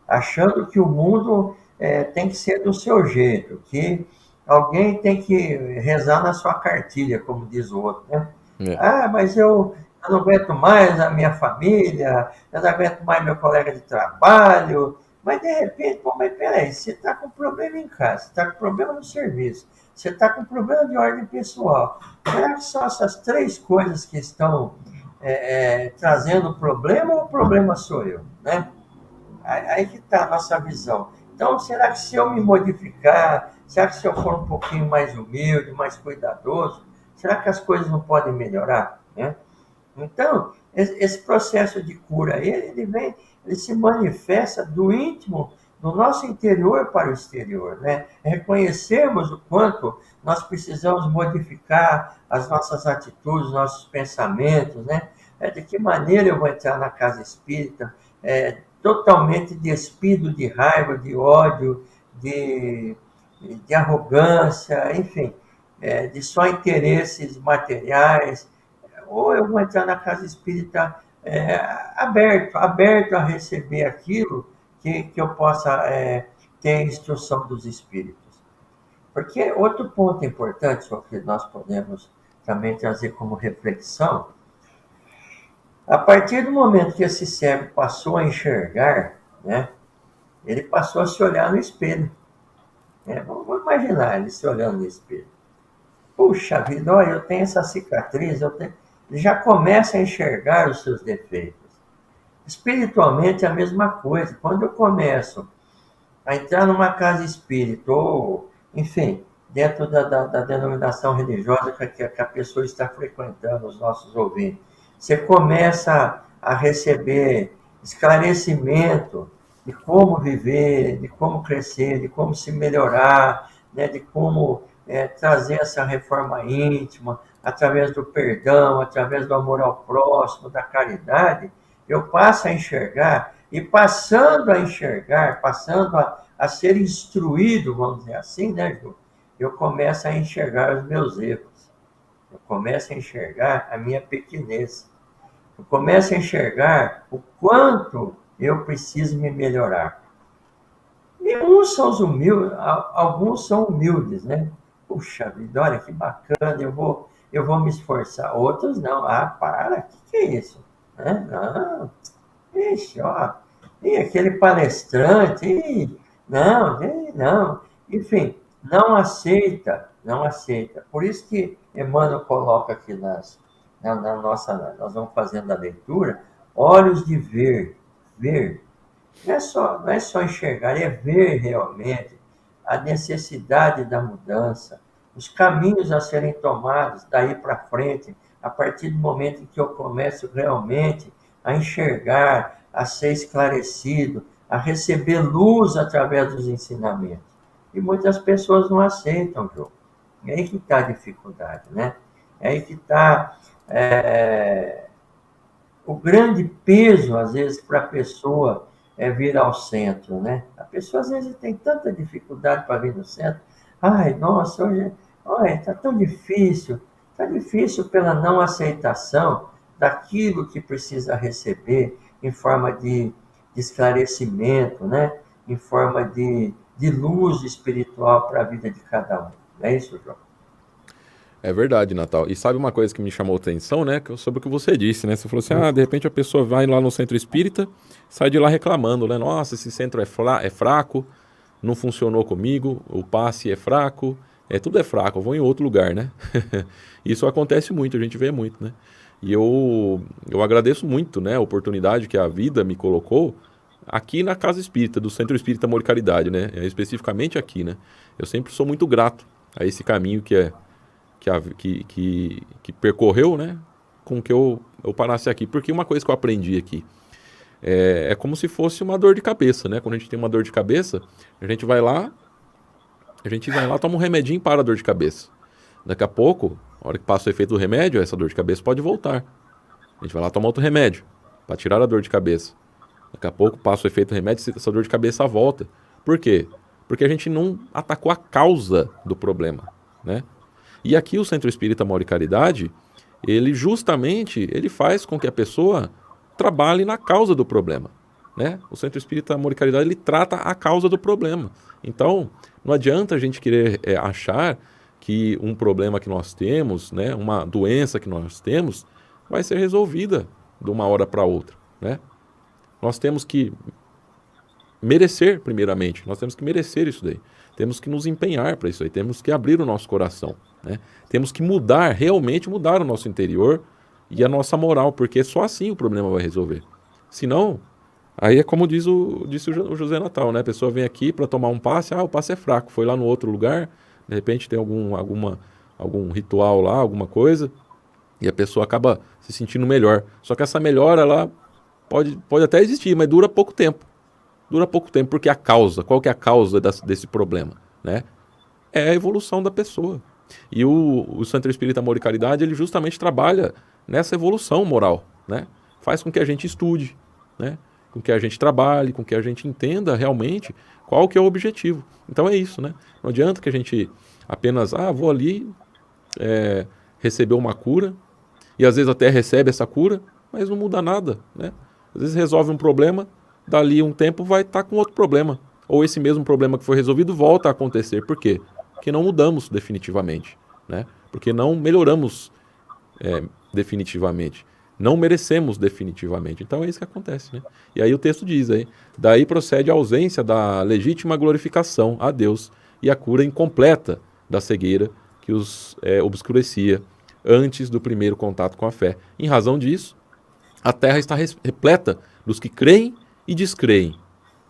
achando que o mundo tem que ser do seu jeito, que alguém tem que rezar na sua cartilha, como diz o outro, né? É. Ah, mas eu não aguento mais a minha família, eu não aguento mais meu colega de trabalho. Mas, de repente, pô, mas peraí, você está com problema em casa, você está com problema no serviço, você está com problema de ordem pessoal. Será que são essas três coisas que estão trazendo problema ou o problema sou eu, né? Aí que está a nossa visão. Então, será que se eu me modificar, será que se eu for um pouquinho mais humilde, mais cuidadoso, será que as coisas não podem melhorar, né? Então, esse processo de cura, ele se manifesta do íntimo, do nosso interior para o exterior, né? Reconhecermos o quanto nós precisamos modificar as nossas atitudes, nossos pensamentos, né? De que maneira eu vou entrar na casa espírita, totalmente despido de raiva, de ódio, de arrogância, enfim, de só interesses materiais, ou eu vou entrar na casa espírita aberto a receber aquilo que eu possa ter a instrução dos espíritos. Porque outro ponto importante, só que nós podemos também trazer como reflexão, a partir do momento que esse cego passou a enxergar, né, ele passou a se olhar no espelho. Vamos imaginar ele se olhando no espelho. Puxa vida, olha, eu tenho essa cicatriz, já começa a enxergar os seus defeitos. Espiritualmente é a mesma coisa. Quando eu começo a entrar numa casa espírita, ou, enfim, dentro da denominação religiosa que a pessoa está frequentando, os nossos ouvintes, você começa a receber esclarecimento de como viver, de como crescer, de como se melhorar, né, de como trazer essa reforma íntima, através do perdão, através do amor ao próximo, da caridade, eu passo a enxergar, e passando a enxergar, passando a ser instruído, vamos dizer assim, né, Ju? Eu começo a enxergar os meus erros, eu começo a enxergar a minha pequenez, eu começo a enxergar o quanto eu preciso me melhorar. E uns são os humildes, alguns são humildes, né? Puxa vida, olha que bacana, eu vou me esforçar. Outros não, para, o que é isso? Não, ixi, ó, e aquele palestrante, não. Enfim, não aceita, não aceita. Por isso que Emmanuel coloca aqui na nossa, nós vamos fazendo a leitura, olhos de ver. Não é só enxergar, é ver realmente a necessidade da mudança, os caminhos a serem tomados daí para frente, a partir do momento em que eu começo realmente a enxergar, a ser esclarecido, a receber luz através dos ensinamentos. E muitas pessoas não aceitam, João. É aí que está a dificuldade, né? É aí que está o grande peso, às vezes, para a pessoa vir ao centro, né? A pessoa, às vezes, tem tanta dificuldade para vir no centro. Ai, nossa, hoje, olha, está tão difícil. Está difícil pela não aceitação daquilo que precisa receber em forma de esclarecimento, né? Em forma de luz espiritual para a vida de cada um. Não é isso, João? É verdade, Natal. E sabe uma coisa que me chamou a atenção, né? Sobre o que você disse, né? Você falou assim, de repente a pessoa vai lá no centro espírita, sai de lá reclamando, né? Nossa, esse centro é fraco, não funcionou comigo, o passe é fraco, tudo é fraco, eu vou em outro lugar, né? Isso acontece muito, a gente vê muito, né? E eu agradeço muito, né, a oportunidade que a vida me colocou aqui na Casa Espírita, do Centro Espírita Amor e Caridade, né? Especificamente aqui, né? Eu sempre sou muito grato a esse caminho que percorreu, né, com que eu parasse aqui. Porque uma coisa que eu aprendi aqui é como se fosse uma dor de cabeça, né? Quando a gente tem uma dor de cabeça, a gente vai lá, toma um remedinho para a dor de cabeça. Daqui a pouco, a hora que passa o efeito do remédio, essa dor de cabeça pode voltar. A gente vai lá tomar outro remédio para tirar a dor de cabeça. Daqui a pouco passa o efeito do remédio, essa dor de cabeça volta. Por quê? Porque a gente não atacou a causa do problema, né? E aqui o Centro Espírita Amor e Caridade, ele faz com que a pessoa trabalhe na causa do problema, né? O Centro Espírita Amor e Caridade, ele trata a causa do problema. Então, não adianta a gente querer achar que um problema que nós temos, né, uma doença que nós temos, vai ser resolvida de uma hora para outra, né? Nós temos que merecer, primeiramente, nós temos que merecer isso daí. Temos que nos empenhar para isso aí, temos que abrir o nosso coração, né? Temos que realmente mudar o nosso interior e a nossa moral, porque só assim o problema vai resolver. Senão, aí é como disse o José Natal, né? A pessoa vem aqui para tomar um passe, o passe é fraco, foi lá no outro lugar, de repente tem algum ritual lá, alguma coisa, e a pessoa acaba se sentindo melhor. Só que essa melhora, ela pode até existir, mas dura pouco tempo. Porque qual que é a causa desse problema, né? É a evolução da pessoa. E o Centro Espírita Amor e Caridade, ele justamente trabalha nessa evolução moral, né? Faz com que a gente estude, né? Com que a gente trabalhe, com que a gente entenda realmente qual que é o objetivo. Então é isso, né? Não adianta que a gente apenas, vou ali receber uma cura, e às vezes até recebe essa cura, mas não muda nada, né? Às vezes resolve um problema, dali um tempo vai estar com outro problema. Ou esse mesmo problema que foi resolvido volta a acontecer. Por quê? Porque não mudamos definitivamente, né? Porque não melhoramos definitivamente. Não merecemos definitivamente. Então é isso que acontece, né? E aí o texto diz aí, daí procede a ausência da legítima glorificação a Deus, e a cura incompleta da cegueira que os obscurecia antes do primeiro contato com a fé. Em razão disso, a terra está repleta dos que creem e descreem,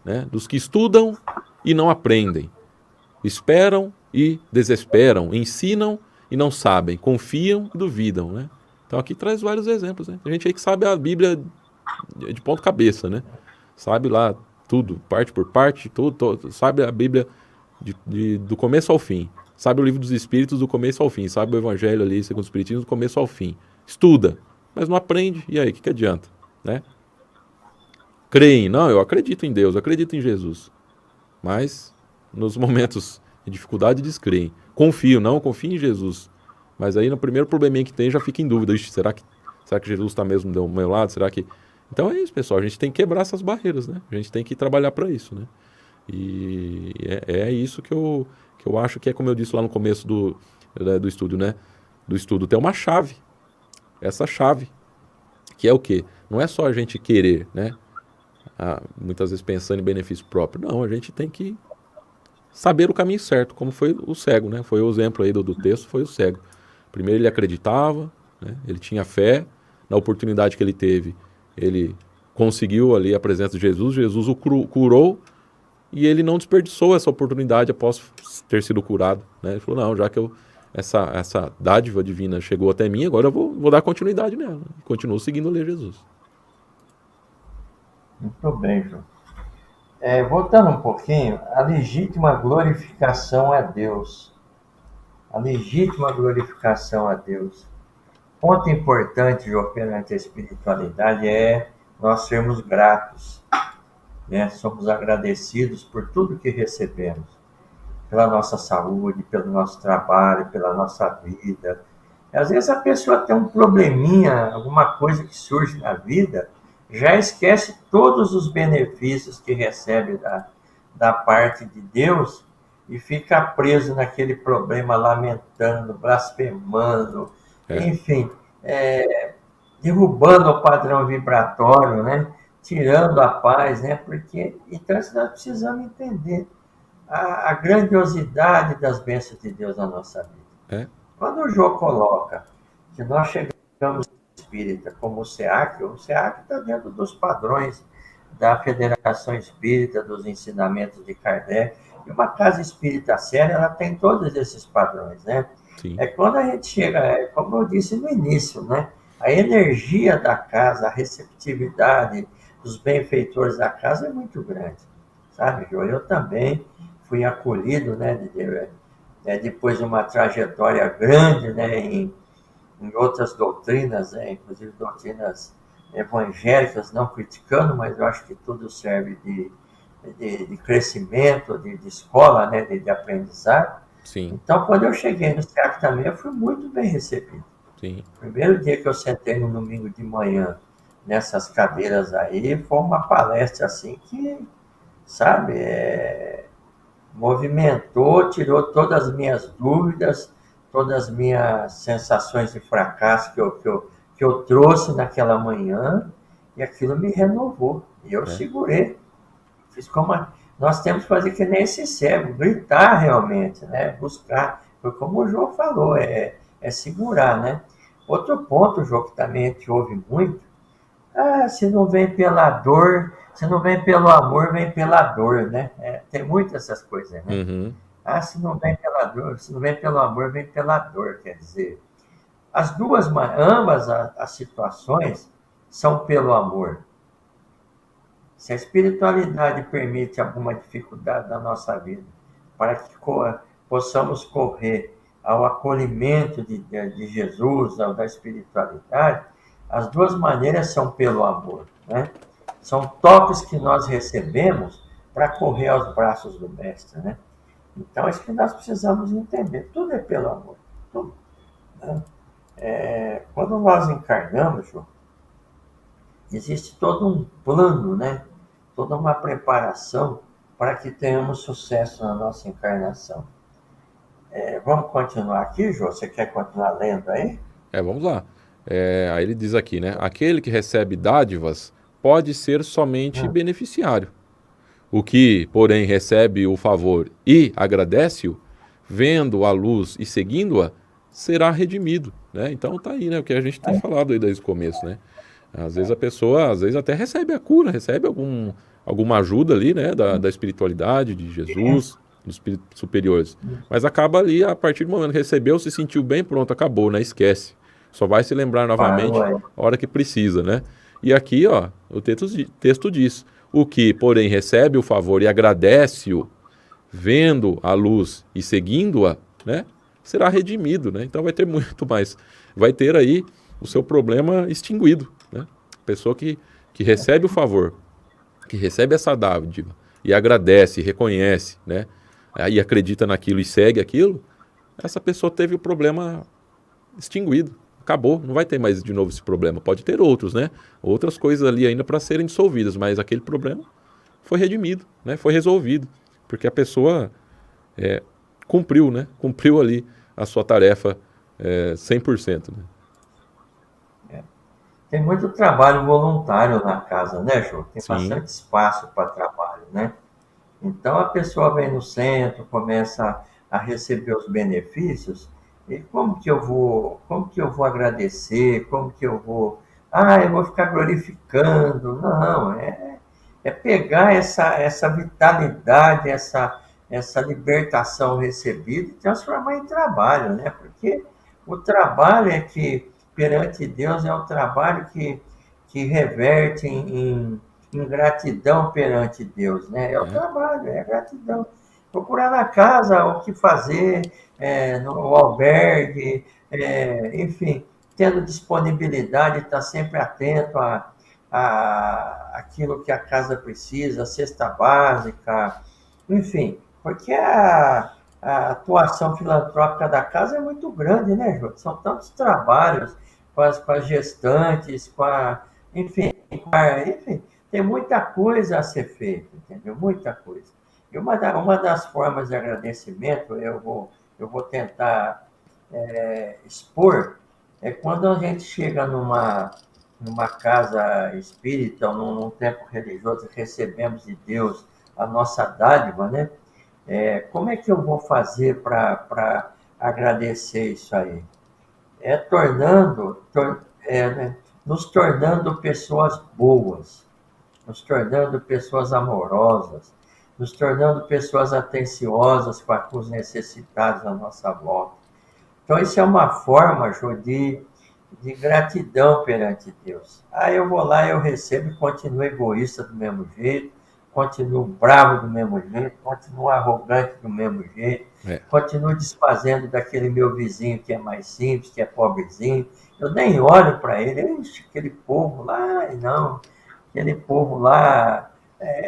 né? Dos que estudam e não aprendem, esperam e desesperam, ensinam e não sabem, confiam e duvidam, né? Então aqui traz vários exemplos, né? Tem gente aí que sabe a Bíblia de ponta cabeça, né? Sabe lá tudo, parte por parte, tudo, sabe a Bíblia do começo ao fim. Sabe o livro dos Espíritos do começo ao fim. Sabe o Evangelho ali, segundo o Espiritismo, do começo ao fim. Estuda, mas não aprende. E aí, o que adianta? Né? Creem. Não, eu acredito em Deus, eu acredito em Jesus. Mas, nos momentos de dificuldade, descreem. Confio, não, confio em Jesus. Mas aí, no primeiro probleminha que tem, já fica em dúvida. Será que Jesus está mesmo do meu lado? Será que... Então é isso, pessoal. A gente tem que quebrar essas barreiras, né? A gente tem que trabalhar para isso, né? E é isso que eu acho que é, como eu disse lá no começo do estudo, né? Do estudo, tem uma chave. Essa chave, que é o quê? Não é só a gente querer, né? Muitas vezes pensando em benefício próprio. Não, a gente tem que saber o caminho certo, como foi o cego, né? Foi o exemplo aí do texto, foi o cego. Primeiro ele acreditava, né? Ele tinha fé, na oportunidade que ele teve, ele conseguiu ali a presença de Jesus, Jesus o curou, e ele não desperdiçou essa oportunidade após ter sido curado, né? Ele falou, não, já que essa dádiva divina chegou até mim, agora eu vou dar continuidade nela. E continuo seguindo a lei de Jesus. Muito bem, João. Voltando um pouquinho, a legítima glorificação a Deus. A legítima glorificação a Deus. Ponto importante, João, perante a espiritualidade é nós sermos gratos, né? Somos agradecidos por tudo que recebemos, pela nossa saúde, pelo nosso trabalho, pela nossa vida. Às vezes a pessoa tem um probleminha, alguma coisa que surge na vida, já esquece todos os benefícios que recebe da parte de Deus e fica preso naquele problema, lamentando, blasfemando, enfim, derrubando o padrão vibratório, né? Tirando a paz, né? Porque então nós precisamos entender a grandiosidade das bênçãos de Deus na nossa vida. Quando o João coloca que nós chegamos espírita como o SEAC está dentro dos padrões da Federação Espírita, dos ensinamentos de Kardec, e uma casa espírita séria, ela tem todos esses padrões, né? Sim. Quando a gente chega, como eu disse no início, né? A energia da casa, a receptividade dos benfeitores da casa é muito grande, sabe, João? Eu também fui acolhido, né, depois de uma trajetória grande, né, em outras doutrinas, né, inclusive doutrinas evangélicas, não criticando, mas eu acho que tudo serve de crescimento, de escola, né, de aprendizado. Sim. Então, quando eu cheguei no SEAC também, eu fui muito bem recebido. Sim. Primeiro dia que eu sentei no domingo de manhã, nessas cadeiras aí, foi uma palestra assim que, sabe, movimentou, tirou todas as minhas dúvidas, todas as minhas sensações de fracasso que eu trouxe naquela manhã, e aquilo me renovou. E eu segurei. Fiz nós temos que fazer que nem esse cego, gritar realmente, né? Buscar. Foi como o João falou, segurar, né? Outro ponto, João, que também a gente ouve muito, se não vem pela dor, se não vem pelo amor, vem pela dor, né? Tem muitas essas coisas, né? Uhum. Se não vem pela dor, se não vem pelo amor, vem pela dor, quer dizer. Ambas as situações são pelo amor. Se a espiritualidade permite alguma dificuldade na nossa vida, para que possamos correr ao acolhimento de Jesus, da espiritualidade, as duas maneiras são pelo amor, né? São toques que nós recebemos para correr aos braços do Mestre, né? Então, isso que nós precisamos entender. Tudo é pelo amor. Tudo, né? Quando nós encarnamos, João, existe todo um plano, né? Toda uma preparação para que tenhamos sucesso na nossa encarnação. Vamos continuar aqui, João? Você quer continuar lendo aí? Vamos lá. Aí ele diz aqui, né? Aquele que recebe dádivas pode ser somente beneficiário. O que, porém, recebe o favor e agradece-o, vendo a luz e seguindo-a, será redimido, né? Então tá aí, né? O que a gente tem falado aí desde o começo, né? Às vezes a pessoa, às vezes até recebe a cura, recebe alguma ajuda ali, né? Da espiritualidade, de Jesus, dos espíritos superiores. Mas acaba ali, a partir do momento que recebeu, se sentiu bem, pronto, acabou, né? Esquece. Só vai se lembrar Parou novamente aí. a hora que precisa, né? E aqui, ó, o texto diz: o que, porém, recebe o favor e agradece-o, vendo a luz e seguindo-a, né, será redimido, né? Então vai ter muito mais, vai ter aí o seu problema extinguido, né? A pessoa que recebe o favor, que recebe essa dádiva e agradece, reconhece, né? Aí acredita naquilo e segue aquilo, essa pessoa teve o problema extinguido. Acabou, não vai ter mais de novo esse problema. Pode ter outros, né? Outras coisas ali ainda para serem dissolvidas, mas aquele problema foi redimido, né? Foi resolvido, porque a pessoa cumpriu, né? Cumpriu ali a sua tarefa 100%, né? Tem muito trabalho voluntário na casa, né, Jô? Tem Sim, bastante espaço para trabalho, né? Então a pessoa vem no centro, começa a receber os benefícios, e como que eu vou agradecer, como que eu vou, eu vou ficar glorificando. Não, é pegar essa vitalidade, essa libertação recebida e transformar em trabalho, né? Porque o trabalho é que, perante Deus, é o trabalho que reverte em gratidão perante Deus, né? É o é, trabalho, é a gratidão. Procurar na casa o que fazer, no albergue, enfim, tendo disponibilidade, estar sempre atento aquilo que a casa precisa, a cesta básica, enfim, porque a atuação filantrópica da casa é muito grande, né, Jô? São tantos trabalhos com as gestantes, enfim, tem muita coisa a ser feita, entendeu? Muita coisa. E uma das formas de agradecimento, eu vou tentar expor, é quando a gente chega numa casa espírita, ou num templo religioso, e recebemos de Deus a nossa dádiva, né? Como é que eu vou fazer para agradecer isso aí? Né, nos tornando pessoas boas, nos tornando pessoas amorosas, nos tornando pessoas atenciosas com os necessitados à nossa volta. Então, isso é uma forma, Jô, de gratidão perante Deus. Aí eu vou lá, eu recebo e continuo egoísta do mesmo jeito, continuo bravo do mesmo jeito, continuo arrogante do mesmo jeito, é, continuo desfazendo daquele meu vizinho que é mais simples, que é pobrezinho. Eu nem olho para ele, ixi, aquele povo lá, não, aquele povo lá,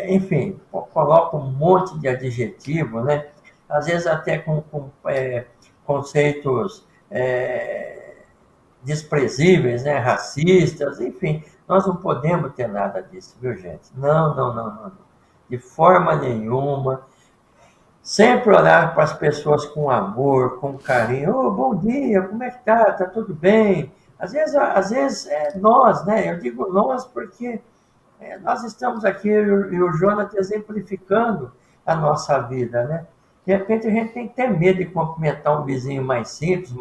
enfim, coloca um monte de adjetivo, né? Às vezes até com conceitos desprezíveis, né? Racistas, enfim. Nós não podemos ter nada disso, viu, gente? Não, não, não, não, não. De forma nenhuma. Sempre olhar para as pessoas com amor, com carinho. Oh, bom dia, como é que tá? Tá tudo bem? Às vezes é nós, né? Eu digo nós porque nós estamos aqui, eu e o Jonathan, exemplificando a nossa vida, né? De repente a gente tem que ter medo de cumprimentar um vizinho mais simples,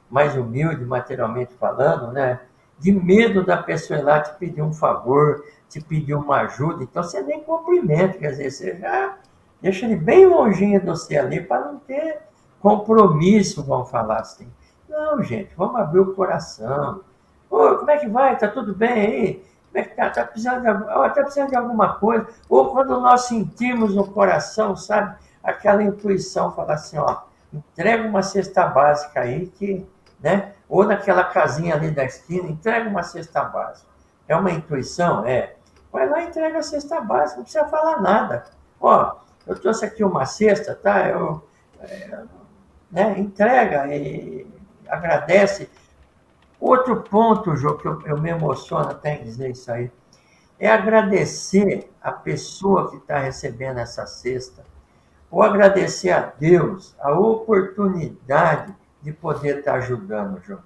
mais humilde, materialmente falando, né? De medo da pessoa ir lá te pedir um favor, te pedir uma ajuda. Então você nem cumprimenta, quer dizer, você já deixa ele bem longinho de você ali para não ter compromisso, vamos falar assim. Não, gente, vamos abrir o coração. Ô, como é que vai? Tá tudo bem aí? Como é que tá? Tá precisando de alguma coisa? Ou quando nós sentimos no coração, sabe, aquela intuição, falar assim, ó, entrega uma cesta básica aí que, né? Ou naquela casinha ali da esquina, entrega uma cesta básica. É uma intuição? É. Vai lá e entrega a cesta básica, não precisa falar nada. Ó, eu trouxe aqui uma cesta, tá? Entrega e agradece. Outro ponto, Jô, que eu me emociono até em dizer isso aí, é agradecer a pessoa que está recebendo essa cesta, ou agradecer a Deus a oportunidade de poder estar ajudando, Jô.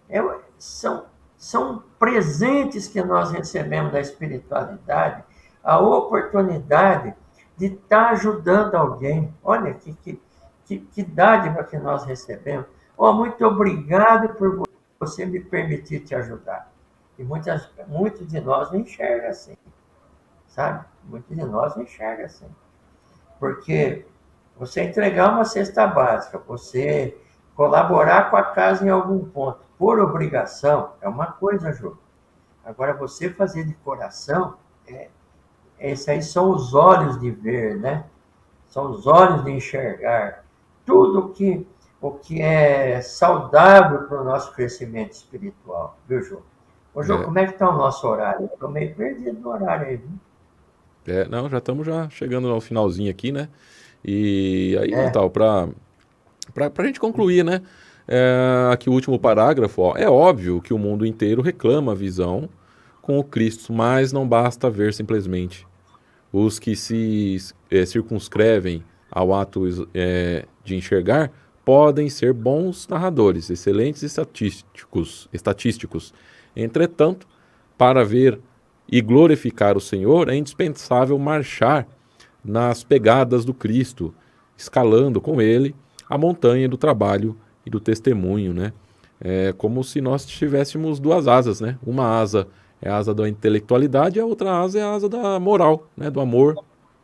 É, são, são presentes que nós recebemos da espiritualidade, a oportunidade de estar ajudando alguém. Olha que dádiva que nós recebemos. Oh, muito obrigado por você me permitir te ajudar. E muitos de nós não enxergam assim, sabe? Muitos de nós não enxergam assim. Porque você entregar uma cesta básica, você colaborar com a casa em algum ponto, por obrigação, é uma coisa, Jô. Agora, você fazer de coração, esses aí são os olhos de ver, né? São os olhos de enxergar. Tudo o que é saudável para o nosso crescimento espiritual, viu, Jô? Ô, Jô, É, como é que está o nosso horário? Eu estou meio perdido no horário aí, viu? não, já estamos já chegando ao finalzinho aqui, né? E aí, É, Natal, para a gente concluir, né? Aqui o último parágrafo, ó, é óbvio que o mundo inteiro reclama a visão com o Cristo, mas não basta ver simplesmente. Os que se circunscrevem ao ato de enxergar podem ser bons narradores, excelentes estatísticos. Entretanto, para ver e glorificar o Senhor, é indispensável marchar nas pegadas do Cristo, escalando com ele a montanha do trabalho e do testemunho, né? É como se nós tivéssemos duas asas, né? Uma asa é a asa da intelectualidade e a outra asa é a asa da moral, né? Do amor,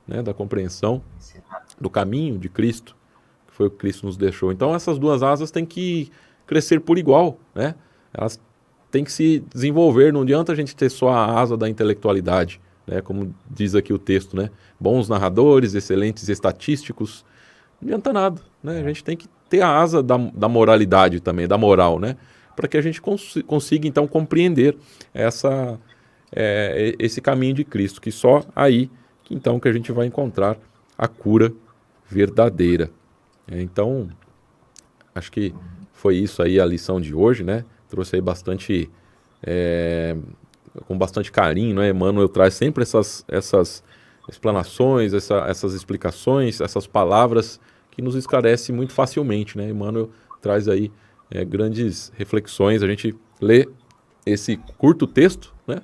né? Da compreensão, do caminho de Cristo, que foi o que Cristo nos deixou. Então essas duas asas têm que crescer por igual, né? Elas têm que se desenvolver, não adianta a gente ter só a asa da intelectualidade, né? Como diz aqui o texto, né? Bons narradores, excelentes estatísticos, não adianta nada, né? A gente tem que ter a asa da moralidade também, da moral, né? Para que a gente consiga então compreender esse caminho de Cristo, que só aí que então que a gente vai encontrar a cura verdadeira. Então, acho que foi isso aí a lição de hoje, né? Trouxe aí bastante, é, com bastante carinho, né? Emmanuel traz sempre essas explanações, essas explicações, essas palavras que nos esclarece muito facilmente, né? Emmanuel traz aí grandes reflexões. A gente lê esse curto texto, né?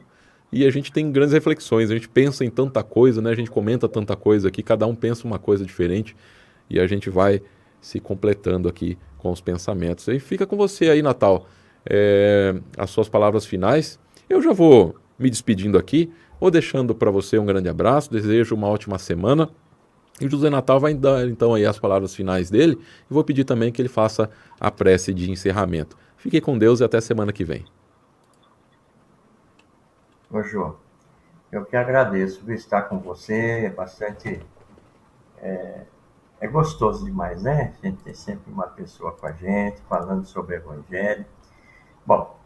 E a gente tem grandes reflexões, a gente pensa em tanta coisa, né? A gente comenta tanta coisa aqui, cada um pensa uma coisa diferente e a gente vai se completando aqui com os pensamentos. E fica com você aí, Natal, as suas palavras finais. Eu já vou me despedindo aqui, vou deixando para você um grande abraço, desejo uma ótima semana. E o José Natal vai dar então aí as palavras finais dele e vou pedir também que ele faça a prece de encerramento. Fique com Deus e até semana que vem. ô, Jô, eu que agradeço por estar com você, é gostoso demais, né? A gente ter sempre uma pessoa com a gente, falando sobre o Evangelho. Bom,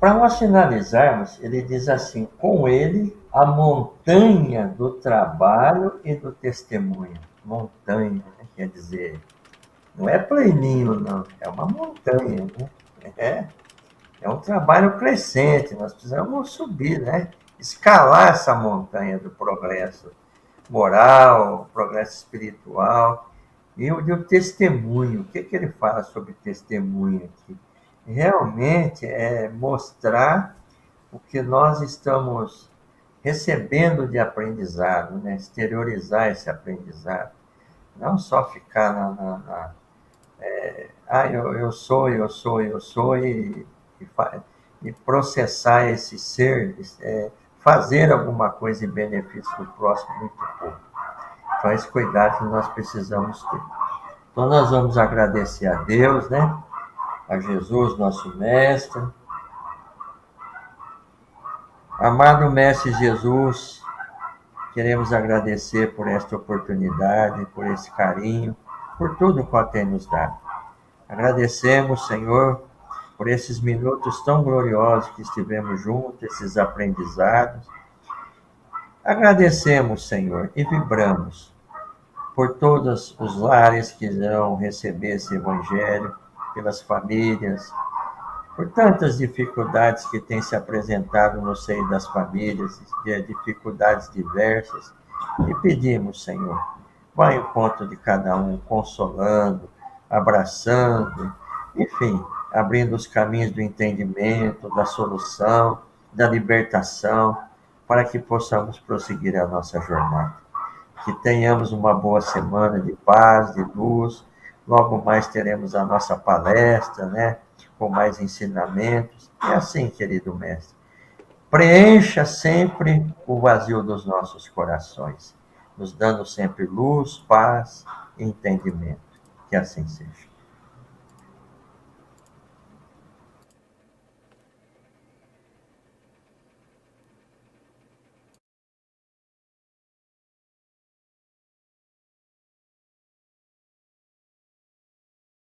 para nós finalizarmos, ele diz assim: com ele, a montanha do trabalho e do testemunho. Montanha, né? Quer dizer, não é planinho, não, é uma montanha, né? É, é um trabalho crescente, nós precisamos subir, né? Escalar essa montanha do progresso moral, progresso espiritual. E o testemunho, o que, que ele fala sobre testemunho aqui? Realmente é mostrar o que nós estamos recebendo de aprendizado, né? Exteriorizar esse aprendizado. Não só ficar eu sou, e processar esse ser, fazer alguma coisa em benefício do próximo, muito pouco. Então, esse cuidado que nós precisamos ter. Então, nós vamos agradecer a Deus, né? A Jesus, nosso Mestre. Amado Mestre Jesus, queremos agradecer por esta oportunidade, por esse carinho, por tudo quanto tem nos dado. Agradecemos, Senhor, por esses minutos tão gloriosos que estivemos juntos, esses aprendizados. Agradecemos, Senhor, e vibramos por todos os lares que irão receber esse Evangelho, pelas famílias, por tantas dificuldades que têm se apresentado no seio das famílias, dificuldades diversas, e pedimos, Senhor, vá ao encontro de cada um, consolando, abraçando, enfim, abrindo os caminhos do entendimento, da solução, da libertação, para que possamos prosseguir a nossa jornada. Que tenhamos uma boa semana de paz, de luz. Logo mais teremos a nossa palestra, né? Com mais ensinamentos. E assim, querido mestre, preencha sempre o vazio dos nossos corações, nos dando sempre luz, paz e entendimento. Que assim seja.